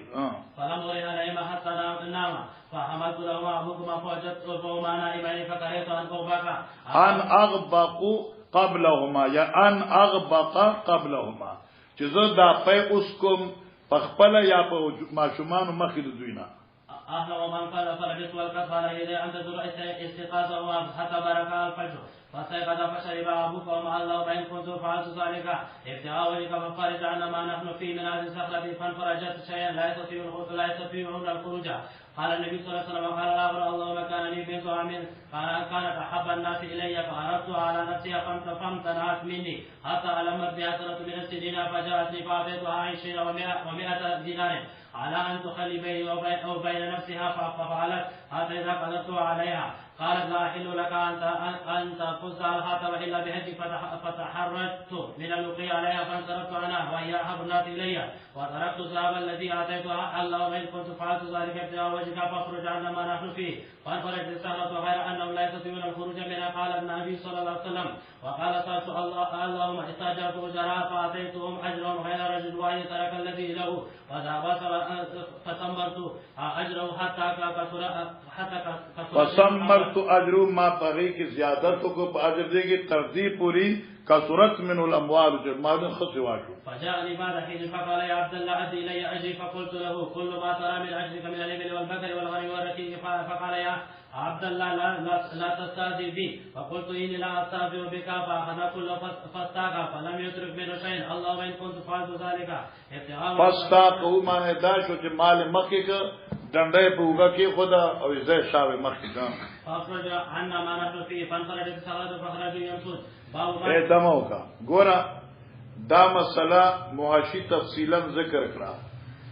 فلم وري عليهما حتى نام فحملت له ابوكما فوجدت فهما نائمان فكرهت ان اغبق ان اغبق قبلهما یا ان اغبق قبلهما چې زه دا په اوس کوم پخپل یا په ماشومان مخې د دوینا اهلا ومن قال فلبث والكفار الى ان تدر استيقاظه حتى برك الفجر فاستيقظ فشرب ابوك وما الله وان كنت فعلت ذلك ابتغاء وجهك ففرج عنا ما نحن فيه من هذه الصخره فانفرجت شيئا لا يستطيعون الخروج قال النبي صلى الله عليه وسلم قال الاخر اللهم كان لي بنت عم كانت احب الناس الي فاردت على نفسها فامتنعت مني حتى المت بها سنه من السنين فجاءتني فاعطيتها 20 و100 دينار على ان تخلي بيني وبين نفسها ففعلت حتى اذا قدرت عليها قالت لا أحل لك أن تفز الخاتم إلا بهدي فتحرجت من اللقي عليها فانصرفت عنها وهي أحب الناس إلي وتركت الذهب الذي أعطيتها اللهم إن كنت فعلت ذلك ابتغاء وجهك فاخرج عنا ما نحن فيه فانفرجت السهرة غير أنهم لا يستطيعون الخروج منها قال النبي صلى الله عليه وسلم وقال سألت اللهم استأجرت أجراء فأعطيتهم أجرهم غير رجل واحد ترك الذي له وذهب فثمرت أجره حتى فثمرت أجره ما بغي کی زیادت کو اجر دے گی ترتیب پوری کثرت من الاموال جمال خصواشو فجاءني بعد حين فقال يا عبد الله أدي إلي أجري فقلت له كل ما ترى من أجرك من الإبل والبقر والغنم والركيك فقال يا عبد الله لا تستهزئ بي فقلت إني لا أستهزئ بك فأخذ كله فاستاق فلم يترك منه شيء اللهم إن كنت فعلت ذلك فاستاق ما داشو چې مال مکه ک ډنډه په وګه کې خدا او زې شاوې مکه ک فاخرج عنا ما نحن فيه فانفرجت الصلاة فخرج يمسد اے دمو کا ګورا دا مسله محاشی تفصیلا ذکر کړه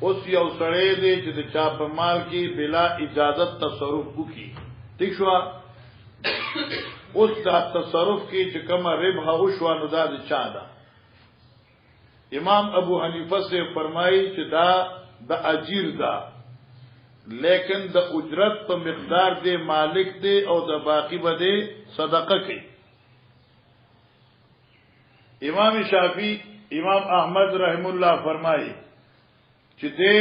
اوس یو سړی دی چې د چا په مال کې بلا اجازت تصرف وکړي ٹھیک شو اوس دا تصرف کې چې کومه ربح او شو نو دا د چا ده امام ابو حنیفه سے فرمایي چې دا د اجیر ده لیکن د اجرت په مقدار دی مالک دی او د باقی به دی صدقه کوي. امام شافعی امام احمد رحم الله فرمایي چې دې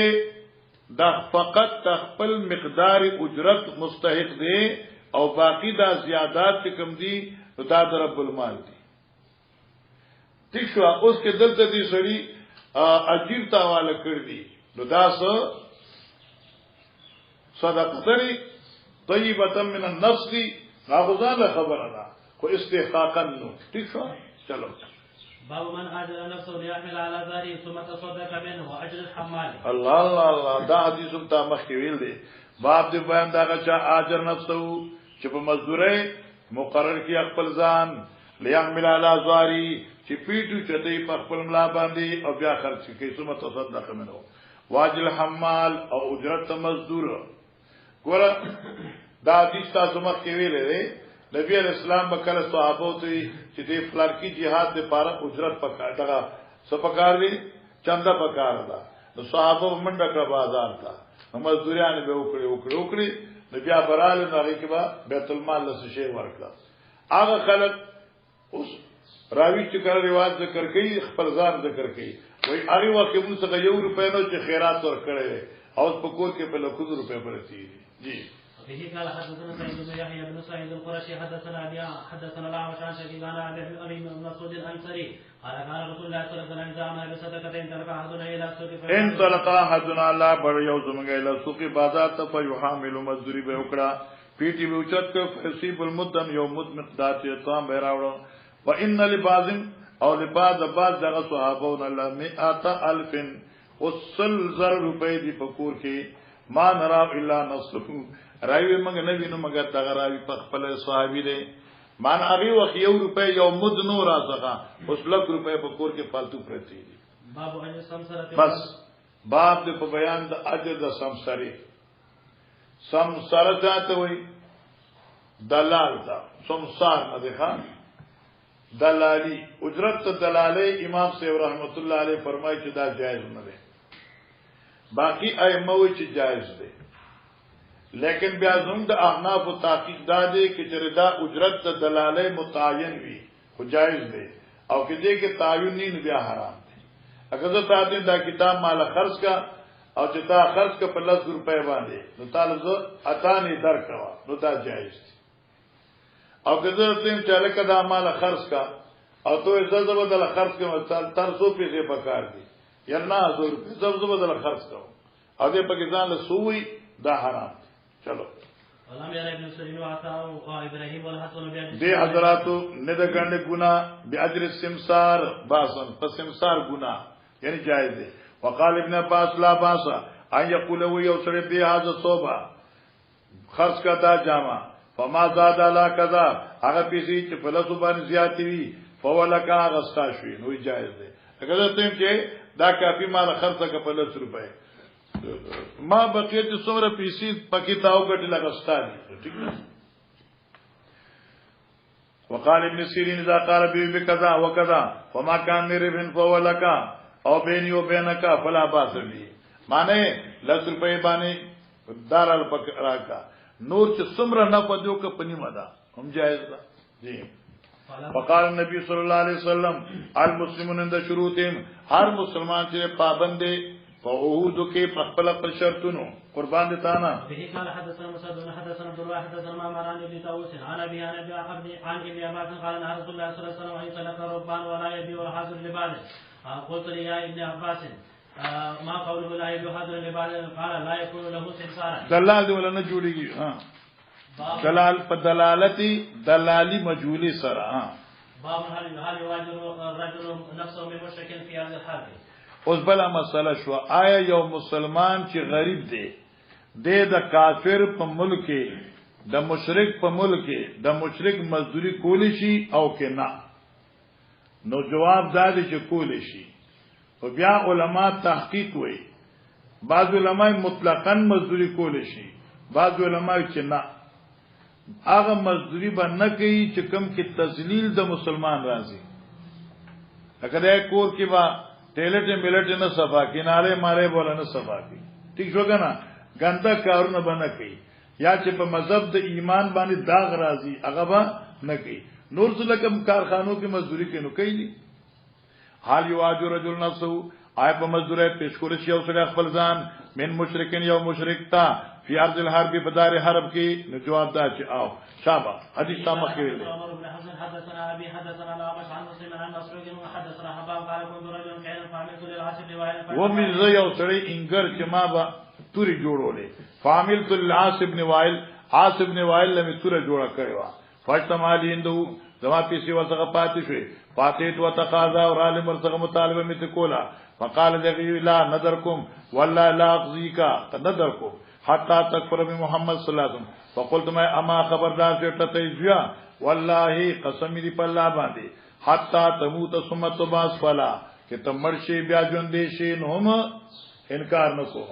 د فقط تخپل مقدار اجرت مستحق دی او باقی دا زیادات چې کوم دي دا د رب المال دي. ٹھیک شو. اوس کې دلته دي سړي اجیر تاواله کړ دي نو دا څه صدقه طیبه من النفس دی غوځاله خبره ده خو استحقاقا نو. ٹھیک شو. چلو باب من اجر نفسه ليحمل على ذاره ثم تصدق منه واجر الحمال. الله الله الله دا حدیث هم تا مخکې ویل دی. باب دې بیان دا چې اجر نفسه چې په مزدوري مقرر کې خپل ځان ليحمل على ذاره چې پیټو چته په خپل ملا باندې او بیا خرچ کوي ثم تصدق منه واجر الحمال او اجرت مزدور. ګوره دا حدیث تاسو مخکې ویل دی. نبی علیہ السلام بکله صحابه ته چې د فلر کی jihad لپاره اجرت پکار دغه سپکار دي چنده پکار ده. نو صحابه منډه کړ بازار ته مزدوریان به وکړي نو بیا براله نو هغه کې با بیت المال له شی ورکړه. هغه خلک اوس راوی چې کله رواج ذکر کوي خپل ځان ذکر کوي وای هغه وخت موږ څنګه 1 روپے نو چې خیرات ورکړي او په کور کې په لکو روپے برسي. جی به قال حدثنا سعيد بن يحيى بن سعيد القرشي حدثنا حدثنا الأعمش عن شقيق عن ابي مسعود الانصاري قال قال رسول الله صلى الله عليه وسلم اذا بصدقه انطلق احدنا الى السوق انطلق احدنا لا بر يوم الى السوق بازار ته يحامل مزدوري به وکړه پیټي به اوچت ک حسيب المدن يوم مقدار چې تام به راوړو وان لباز او لباز بعض دغه صحابون الله 100,000 وصل زر روپے دی پکور کې ما نرا الا نصفه راوی منګ نه وینو مګر دا راوی په خپل صحابي دی مان هغه وخت 1 روپے یو مد نو راځه اوس لک روپے په کور کې فالتو پرتی دي. باب اجر سمسره بس باب د په بیان د اجر د سمسره. سمسره ته وای دلال دا سمسار نه ده ښا دلالی اجرت دلاله امام سیو رحمت الله علیه فرمایي چې دا جایز نه ده. باقی ائمه وی چې جایز ده لیکن بیا زموږ د احناف او تحقیق دا دی چې چردا اجرت د دلاله متعین وي خو جایز دی او کې دې کې تعین نه بیا حرام دی. اگر زه تاسو دا کتاب مال خرج کا او چې تا خرج کا په 10 روپے باندې نو تعالی زه اتانی درکوا نو دا جایز دی. او که زه تیم چاله کدا مال خرج کا او تو عزت بدل خرج کا تر 100 پیسې پکار دي یا نه 100 روپے زب بدل خرج کا او دې پکې ځان له سووي دا حرام. چلو دے حضراتو ندگرنے گناہ بی اجر سمسار باسن فسمسار گناہ یعنی جائز دے. وقال ابن عباس لا باسا ان یقولوی او سر بی حاضر صوبہ خرچ کا دا جامع فما زاد علا کذا اگر پیسی چی فلسو بانی زیادی وی فولکا غستا شوی نوی جائز دے. اگر تیم چی دا کافی مال خرچ کا 50 روپے ما بقیت سمره پیسې پکې تاو کټ لګستاني. ٹھیک ہے. وقال ابن سیرین اذا قال بكذا وكذا فما كان ربن فهو لك او بيني وبينك فلا باس به. معنی 10 روپے باندې دارال پکراکا نور چې سمره نه پدیو ک پنی مدا هم جائز ده. جی وقال النبي صلى الله عليه وسلم المسلمون عند شروطهم هر مسلمان چې پابند فعهود کې خپل خپل شرطونو قربان دي تانا. به قال حدثنا مسدد حدثنا عبد الله حدثنا معمر عن ابن طاووس عن ابي عن ابي عن ابن عباس قال ان رسول الله صلى الله عليه وسلم يتلقى ربان ولا يبيع حاضر لبعض. قلت لي يا ابن عباس ما قوله لا يبيع حاضر لبعض قال لا يكون له سمسارا دلال دی ولا نه جوړیږي. ها دلال په دلالتي دلالي مجهولي سره. ها باب هل يواجه الرجل نفسه من مشرك في هذا الحال. اوس بلا مسله شو آیا یو مسلمان چې غریب دی د کافر په ملک د مشرک په ملک د مشرک مزدوری کولی شي او کې نه. نو جواب دا دی چې کولی شي. او بیا علما تحقیق وایي بعض علما مطلقاً مزدوری کولی شي بعض علما چې نه هغه مزدوری به نه کوي چې کوم کې تذلیل د مسلمان راځي. اگر کور کې با ټیلټ ملټ نه صفا کناره ماره بوله نه صفا کی. ٹھیک شو کنه ګنده کارونه باندې کوي یا چې په مذهب د ایمان باندې داغ راځي هغه به نه کوي نور څه کوم کارخانو کې مزدوري کوي نو کوي حال یواجو رجل نفسه آیا په مزدوری پیش کول شي او سره خپل ځان من مشرکین یو مشرک تا فی ارض الحرب بدار حرب کې نو جواب دا چې او شابه حدیث تام کې ویل عمر بن حسن حدثنا ابي حدثنا الأعمش عن مسلم عن مسعود حدثنا حباب قال كنت رجلا كان فعملت للعاصب روايه و من زي او سره انګر چې ما با توري جوړولې فعملت للعاصب بن وائل عاصب بن وائل لمه توره جوړه کړې وا فاجتماعي اندو زما پیسې ورڅخه پاتې شوې فاتیت وتقاضا اور عالم ورڅخه مطالبه مت کولا فقال لغي لا نذركم والله لا اخزيك نذركم حتى تكفر بمحمد صلى الله عليه وسلم فقلت ما اما خبردار سے تتیجیا والله قسم دی په الله باندې حتى تموت ثم تبعث فلا کہ تم مرشی بیا جون دیشی نوم انکار نکو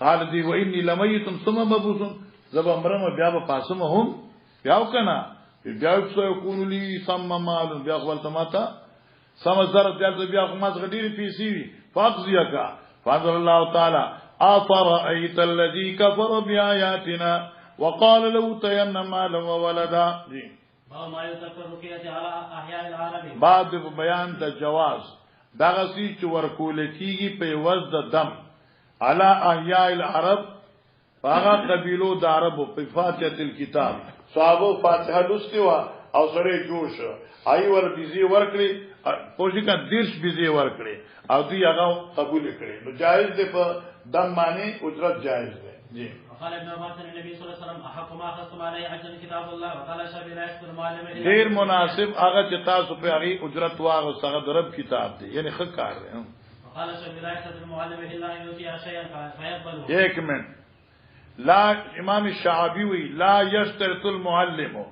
قال دی و انی لمیت ثم مبعوث زب امرم بیا په پاسم هم بیاو کنا بیا څو یکون لی ثم مال بیا خپل تماتا سمزر بیا بیا خماس غډیر پیسی فاقضیا کا فضل الله تعالی افرأيت الذي كفر بآياتنا وقال لو تين مالا وولدا جی ما يذكر رقيه على احياء العرب بعد بیان د جواز دغه سی چې ورکول کیږي په وز د دم على احياء العرب هغه قبيلو د عربو په فاتحه الكتاب صحابه فاتحه لوستي وا او سره جوش آی ور بيزي ورکړي پوجي کا دیرش بيزي ورکړي او دوی هغه قبول کړي نو جائز دی په دم معنی اجرت جائز دی جی قال ابن عباس النبي صلى الله عليه وسلم احق ما اخذتم عليه اجر كتاب الله وقال شافعي لا يكفر معلم ډیر مناسب هغه چې تاسو په هغه اجرت واغ څنګه درب کتاب دی یعنی ښه کار دی وقال شافعي لا يكفر المعلم الا ان يؤتي شيئا فيقبله ایک منٹ لا امام الشعبی وی لا یشترط المعلم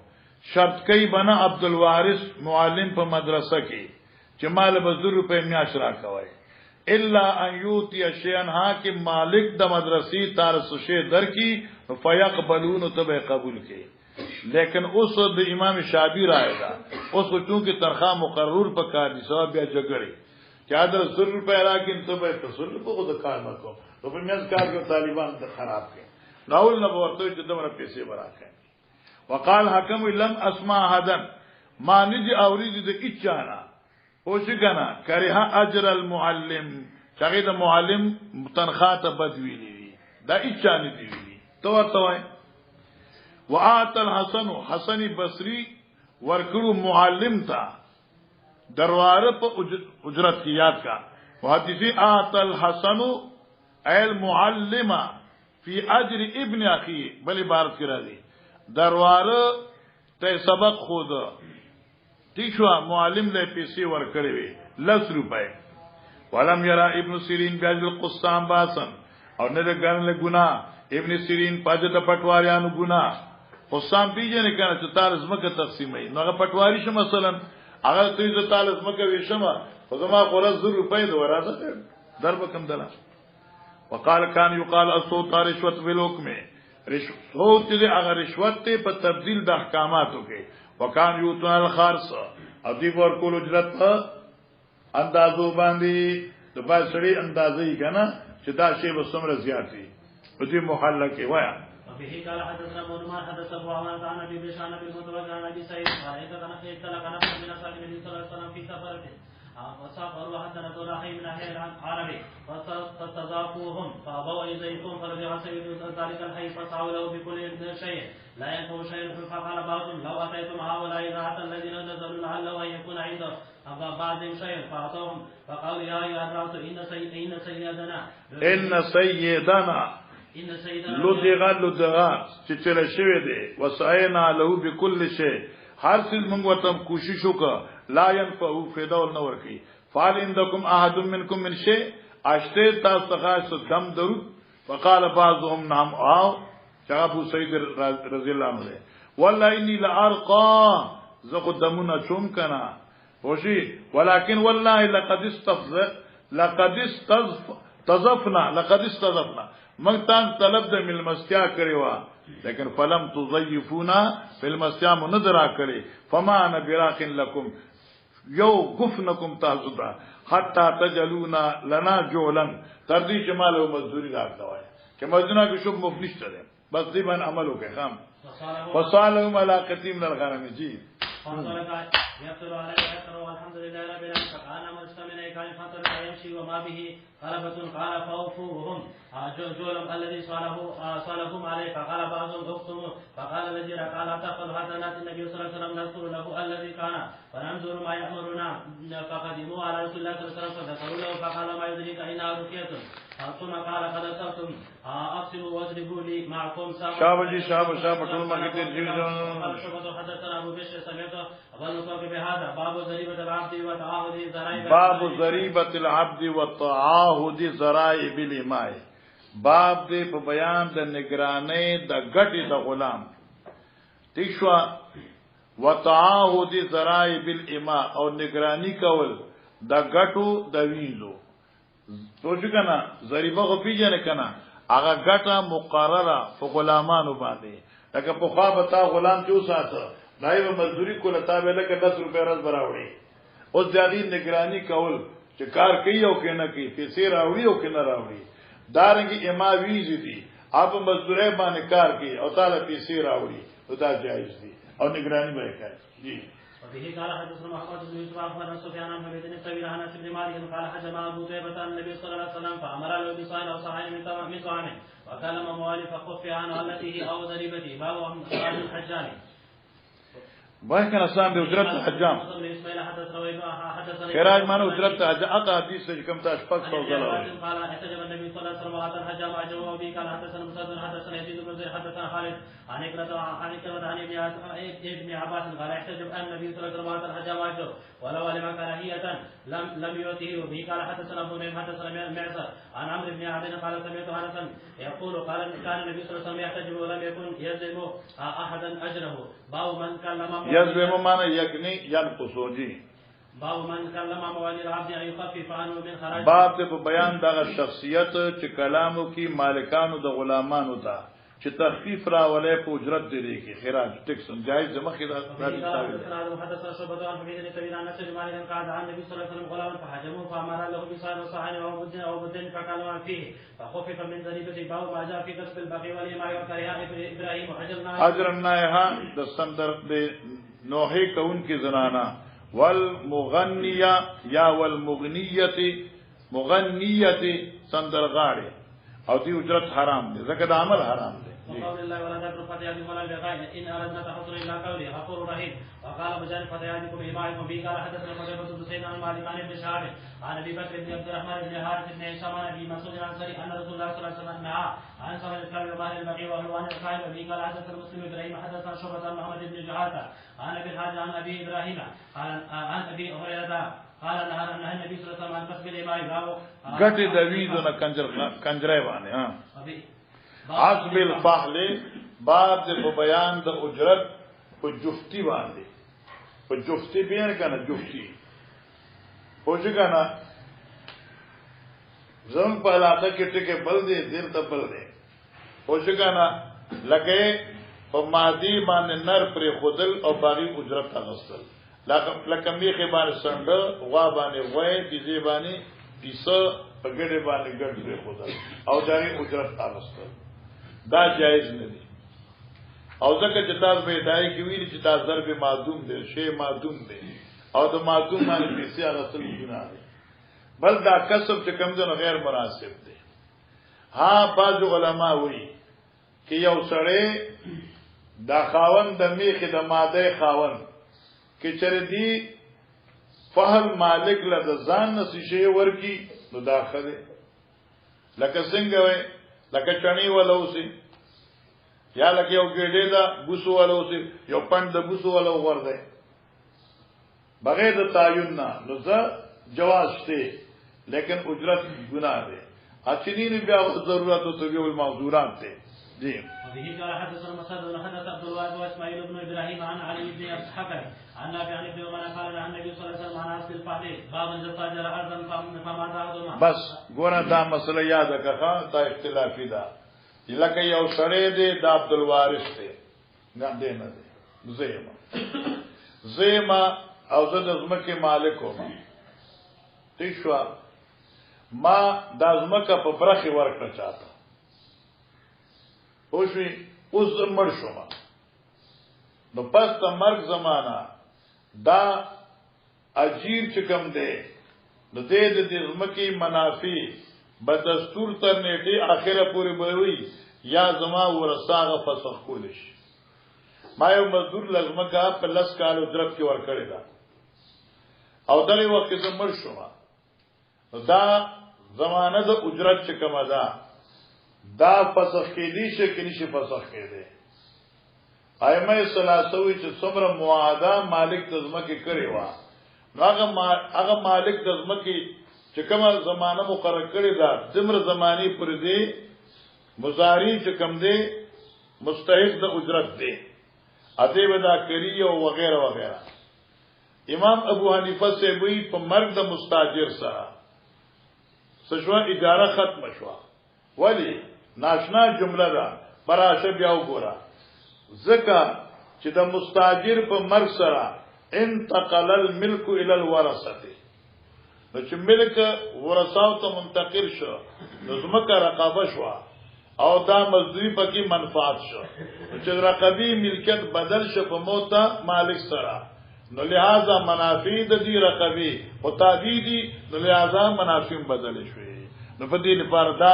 شرط کوي بنا عبد الوارث معلم په مدرسه کې چې مال بزر روپے میاش را کوي الا ان یوتی شیئا ها کې مالک د مدرسې تارس شی در کی فیقبلون تبع قبول کی لیکن اوس د امام شافعی رائے دا اوس چونکه تنخواه مقرر په کار دي ثواب بیا جګړي چا در 100 روپے راکې تبع تصل په خود کار نکو نو په میاس کار کې طالبان د خراب کړي راول نه ورته چې دمر پیسې ورکړي وقال حکم لم اسمع حدا ما نجي اورید د اچانا او څنګه کړه اجر المعلم چې د معلم تنخواه ته بدویلی دا اچانی دی تو وای وآت الحسن حسن بصری ورکړو معلم تا دروازه په اجرت کی یاد کا حدیثی آت الحسن المعلم فی اجر ابن اخی بل عبارت کرا دی دروازه ته سبق خود ٹھیک شو معلم له پیسې ورکړي وي 10 روپے ولم يرى ابن سیرین بیاج القسام باسن او نه ګرن له ګنا ابن سیرین پاجه د پټواریانو ګنا قسام پیجن کنه چې تار زمکه تقسیمای نو هغه پټواری شو مثلا هغه ته د تال زمکه وشمه خو زما قرض 10 روپے د ورازه درب کم دلا وقال كان يقال الصوت رشوت بالحكم رشوت دې هغه رشوت ته په تبديل د احکاماتو کې وکان یوتن الخرص او دی ور کول اجرت په اندازو باندې د باسړي اندازې کنه چې دا شی به څومره زیاتی په دې محله کې وایا به قال حدثنا مرمان حدث ابو عوان عن ابي بشان بن متوكل عن ابي سعيد قال كان في تلقى نفر من اصحاب النبي صلى الله عليه وسلم في سفرته وسافروا حتى نزلوا حي من اهل العرب فاستضافوهم فابوا ان يزيدون فرجع سيد ذلك الحي فسعوا له بكل شيء لا ينفع شيء فقال بعضهم لو اتيتم هؤلاء الرهط الذين نزلوا لعله ان يكون عندهم بعضهم شيء فاعطوهم فقالوا يا ايها الرهط ان سيدنا لدغا چې چله شوی دی وسعینا له بكل شيء هر څه موږ ورته کوشش وکړه لا ينفعو فیدا ول نور کی فال عندكم احد منكم من شيء اشته تاسو خاص دم درود وقال بعضهم نعم او ابو سعید رضی الله عنه والله اني لارقى زخ دمنا چوم کنا وشي ولكن والله لقد استضفنا مغتان طلب د ملمستیا کړي لیکن فلم تضيفونا فالمستیا منذرا کړي فما نبراخ لكم یو غفنکم تاسودا حتا تجلونا لنا جولن تر دې چې مال او مزدوری راځوي چې مدینه کې شوب مفلس ته بس دې باندې عمل وکړي خام وصالهم على قتيم الغنم جی يقتل على يقر والحمد لله رب العالمين فقال مستمعين كان فطر يمشي وما به قلبة قال فوفوهم جولم الذي صالهم عليه فقال بعضهم اقسموا فقال الذي قال تقل هذا نات النبي صلى الله عليه وسلم نذكر له الذي كان فننظر ما يأمرنا فقدموا على رسول الله صلى الله عليه وسلم فذكروا له فقال ما يدريك إنها رقية ثم قال قد أصبتم أقسموا واضربوا لي معكم شاب طول ما كتير قال شعبة حدثنا أبو بشر سمعت أظن بهذا باب ضريبة العبد وتعاهد ذرائب باب ضريبة العبد وتعاهد ذرائب الإماء باب دې په بیان د نگرانۍ د غټي د غلام تښوا وتعاهد ذرائب الإماء او نگرانی کول د غټو د وینځو سوچ کنا ضریبه خو پیژنه کنا هغه غټه مقرره په غلامانو باندې لکه په خوا به تا غلام جو ساته دایو مزدوری کوله تابع لکه 10 روپے ورځ براوړي او ځاګي نگرانی کول چې کار کوي او کنه کوي پیسې راوړي او کنه راوړي دارنګي اما ویزي دي اپ مزدوري باندې کار کوي او تعالی پیسې راوړي او دا جایز دي او نگرانی به کوي جی وبه قال حدثنا محمد بن يوسف اخبرنا سفيان عن حميد بن الطويل عن انس بن مالك قال حجم ابو طيبه النبي صلى الله عليه وسلم فامر له بصائل او صحيح من طعام وكلم موالي فخف عنه التي او ضريبته باب الحجام باید کنه سام به اجرت حجام خراج مانو اجرت حجام اقا حدیث سے کم تا شپک سو زلا قال احتجب النبي صلى الله عليه وسلم واتى الحجام اجوا به قال حدثنا مسدد حدثنا يزيد بن زيد حدثنا خالد عن اكرمه عن ابن عباس قال احتجب النبي صلى الله عليه وسلم واتى الحجام اجوا ولو لما كراهيه لم يؤته به قال حدثنا ابو نعيم حدثنا معسر عن عمرو بن عبد قال سمعت انس يقول قال كان النبي صلى الله عليه وسلم يحتجب ولم يكن يلزم احدا اجره باب من كلم يزم معنی یکنی ينقصو جی باب من کلم موالي العبد ان يخفف عنه من خراج باب ته بیان دغه شخصیت چې کلامو کی مالکانو د غلامانو ته چې تخفیف را ولې په اجرت دی کی خراج ټیکس جایز مخې دا راځي حدثنا شعبة عن حميد بن طويل عن نصر مالك قال عن النبي صلى الله عليه وسلم غلام فحجموه فامر له بصائر وصحن او بدن فكلم فيه فخفف من ذريبه باب ما جاء في كسب البقي والإماء وكره ابراهيم اجرناها د سندر د نوحي کون کی زنانا والمغنیه یا والمغنیه مغنیه سندرغاړي او دی اجرت حرام دي زکه د عمل حرام دي وقول الله ولا تكفر فتياتكم ولا بغاية إن أردنا تحصر إلا قولي غفور رحيم وقال مجانب فتياتكم إمائكم به قال حدثنا قتيبة بن سعيد عن مالك عن ابن شهاب عن أبي بكر بن عبد الرحمن بن حارث بن هشام عن أبي مسعود الأنصاري أن رسول الله صلى الله عليه وسلم نهى عن ثمن الكلب ومال البغي وهلوان الخيل وبه قال حدثنا مسلم إبراهيم حدثنا شعبة عن محمد بن جعادة عن أبي الحاج عن أبي إبراهيم عن أبي هريرة قال نهى النبي صلى الله عليه وسلم عن كسب الإماء غټي د ویزو نه کنجرای باندې ها حسب الفحل باب د بیان د اجرت په جفتی باندې په جفتی بیان کنه جفتی پوجګانا زم په علاقه کې ټکه بل دی دل ته بل دی پوجګانا لکه په مادي باندې نر پر خودل او باغی اجرت اغستل لکه میخه باندې سند غوا باندې وای دي زی باندې پیسه په ګډه باندې ګډ پر خودل او ځای اجرت اغستل دا جایز نه دي او ځکه چې تاسو به دای کی ویل چې تاسو ضرب معدوم دي شی معدوم دي او د معدوم باندې پیسې اغستل ګناه دي بل دا کسب چې کوم ځای غیر مناسب دي ها بعض علما وایي چې یو سړی دا خاوند د میخه د ماده خاوند کې چر دی فهم مالک له ځان نسی شی ورکی نو داخله لکه څنګه وای لکه چڼي ولوسی یا لکه یو ګډه دا بوسو ولوسی یو پند د بوسو ولو ورده بغیر د تعین نه نو ځ جواز شته لیکن اجرت ګناه ده اچنی بیا ضرورت او توګه الموضوعات ده جی وبه قال حدثنا مسدد حدث عبد الواحد واسماعيل بن ابراهيم عن علي بن اسحاق عن نافع عن ابن عمر قال عن النبي صلى الله عليه وسلم عن اصل الفحل باب الزفاجر ارضا فما تعذما بس ګوره دا مسله یاد کړه دا اختلافي ده لکه یو سړی دی د عبد الوارث دی نه دی نه دی زیما او زه د زمکه مالک وم تیشوا ما د زمکه په برخه ورکړه چاته اوشوی اوس مړ شوم نو پس تا مرگ زمانہ دا اجیر چکم دے نو دے دے زمکی منافی بدستور تر نیٹی آخرہ پوری بوئی یا زما ورساغ فسخ کولش ما یو مزدور لزمکا پا لس کالو درب کی ورکڑی دا او دلی وقت زمر شما دا زمانہ دا اجرت چکم دا فسخ کی دیشه کنیشی فسخ کی دے ائمه ثلاثوی چې څومره معاهده مالک تزمکه کړی و هغه مالک تزمکه چې کومه زمانہ مقرر کړی دا دمر زمانی پر دی مزاری چې کم دی مستحق د اجرت دی اته ودا کړی او وغیرہ وغیرہ امام ابو حنیفه سے وی په مرګ د مستاجر سره سشوا اجاره ختم شو ولی ناشنا جمله ده براشه بیا وګوره زکا چې د مستاجر په مرګ سره انتقل الملك الى الورثه نو چې ملک ورثاو ته منتقل شو نو زمکه رقابه شو او دا مزدوری پکې منفعت شو چې رقابي ملکیت بدل شو په موت مالک سره نو لہذا منافع د دې رقابي او تعدیدی نو لہذا منافع بدل شوې نو په دې لپاره دا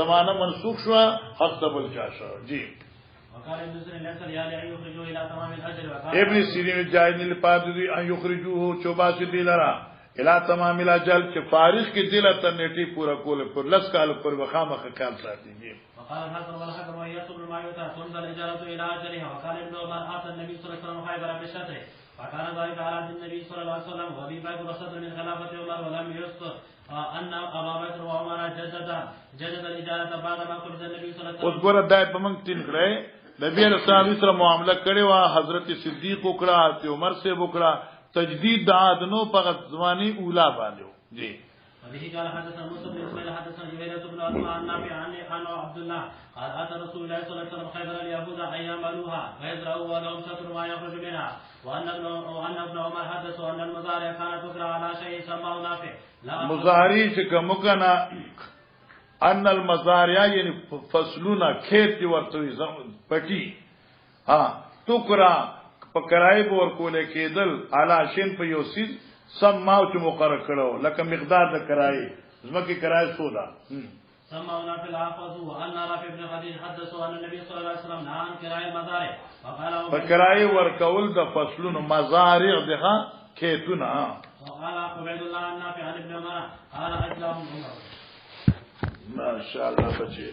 زمانہ منسوخ شو حق تبل چا شو جی ابن سیرین جائز نے پادری ان یخرجوه چوباسی دلرا الى تمام الاجل کہ فارغ کی دل تنیٹی پورا کول پر لس کال پر وخامخ خیال ساتھی جی وقال الحسن والحكم ويصبر ما يؤتى تنزل الاجاره الى اجلها وقال ابن عمر اتى النبي صلى الله عليه وسلم خيبر بشتره فكان ذلك على النبي صلى الله عليه وسلم وابي بكر وصدر من خلافه عمر ولم يذكر ان ابا بكر وعمر جدد الاجاره بعد ما قبض النبي صلى الله عليه وسلم. اس ګور دای په موږ تین کړه نبی علیہ السلام سره معاملہ کړي وا حضرت صدیق وکړه حضرت عمر سے وکړه تجدید د عادنو په ځواني اوله باندې جی وبه قال حدثنا موسى بن اسماعيل حدثنا جبير بن عثمان عن نافع عن عبد الله قال اتى رسول الله صلى الله عليه وسلم خيبر ليأخذ ايام مالوها ويزرعوا ولهم شطر ما يخرج منها وان ابن عمر حدثوا ان المزارع كانت تزرع على شيء سماه نافع مزارع چې کوم کنه ان المزارع یعنی فصلونه کھیت ورتوي پټي ها ټوکرا پکړای ور کوله کېدل علا شین په یو سیز سم ماو چې مقرر کړو لکه مقدار د کرای زمکه کرای سودا سمعنا في الحافظ وان رافع بن خديج حدثوا ان النبي صلى الله عليه وسلم نهى عن كراء المزارع وقال پکړای ور کول د فصلونو مزارع دغه کېتونه وقال عبد الله عن نافع عن ابن عمر قال اجلهم عمر ما شاء الله بچي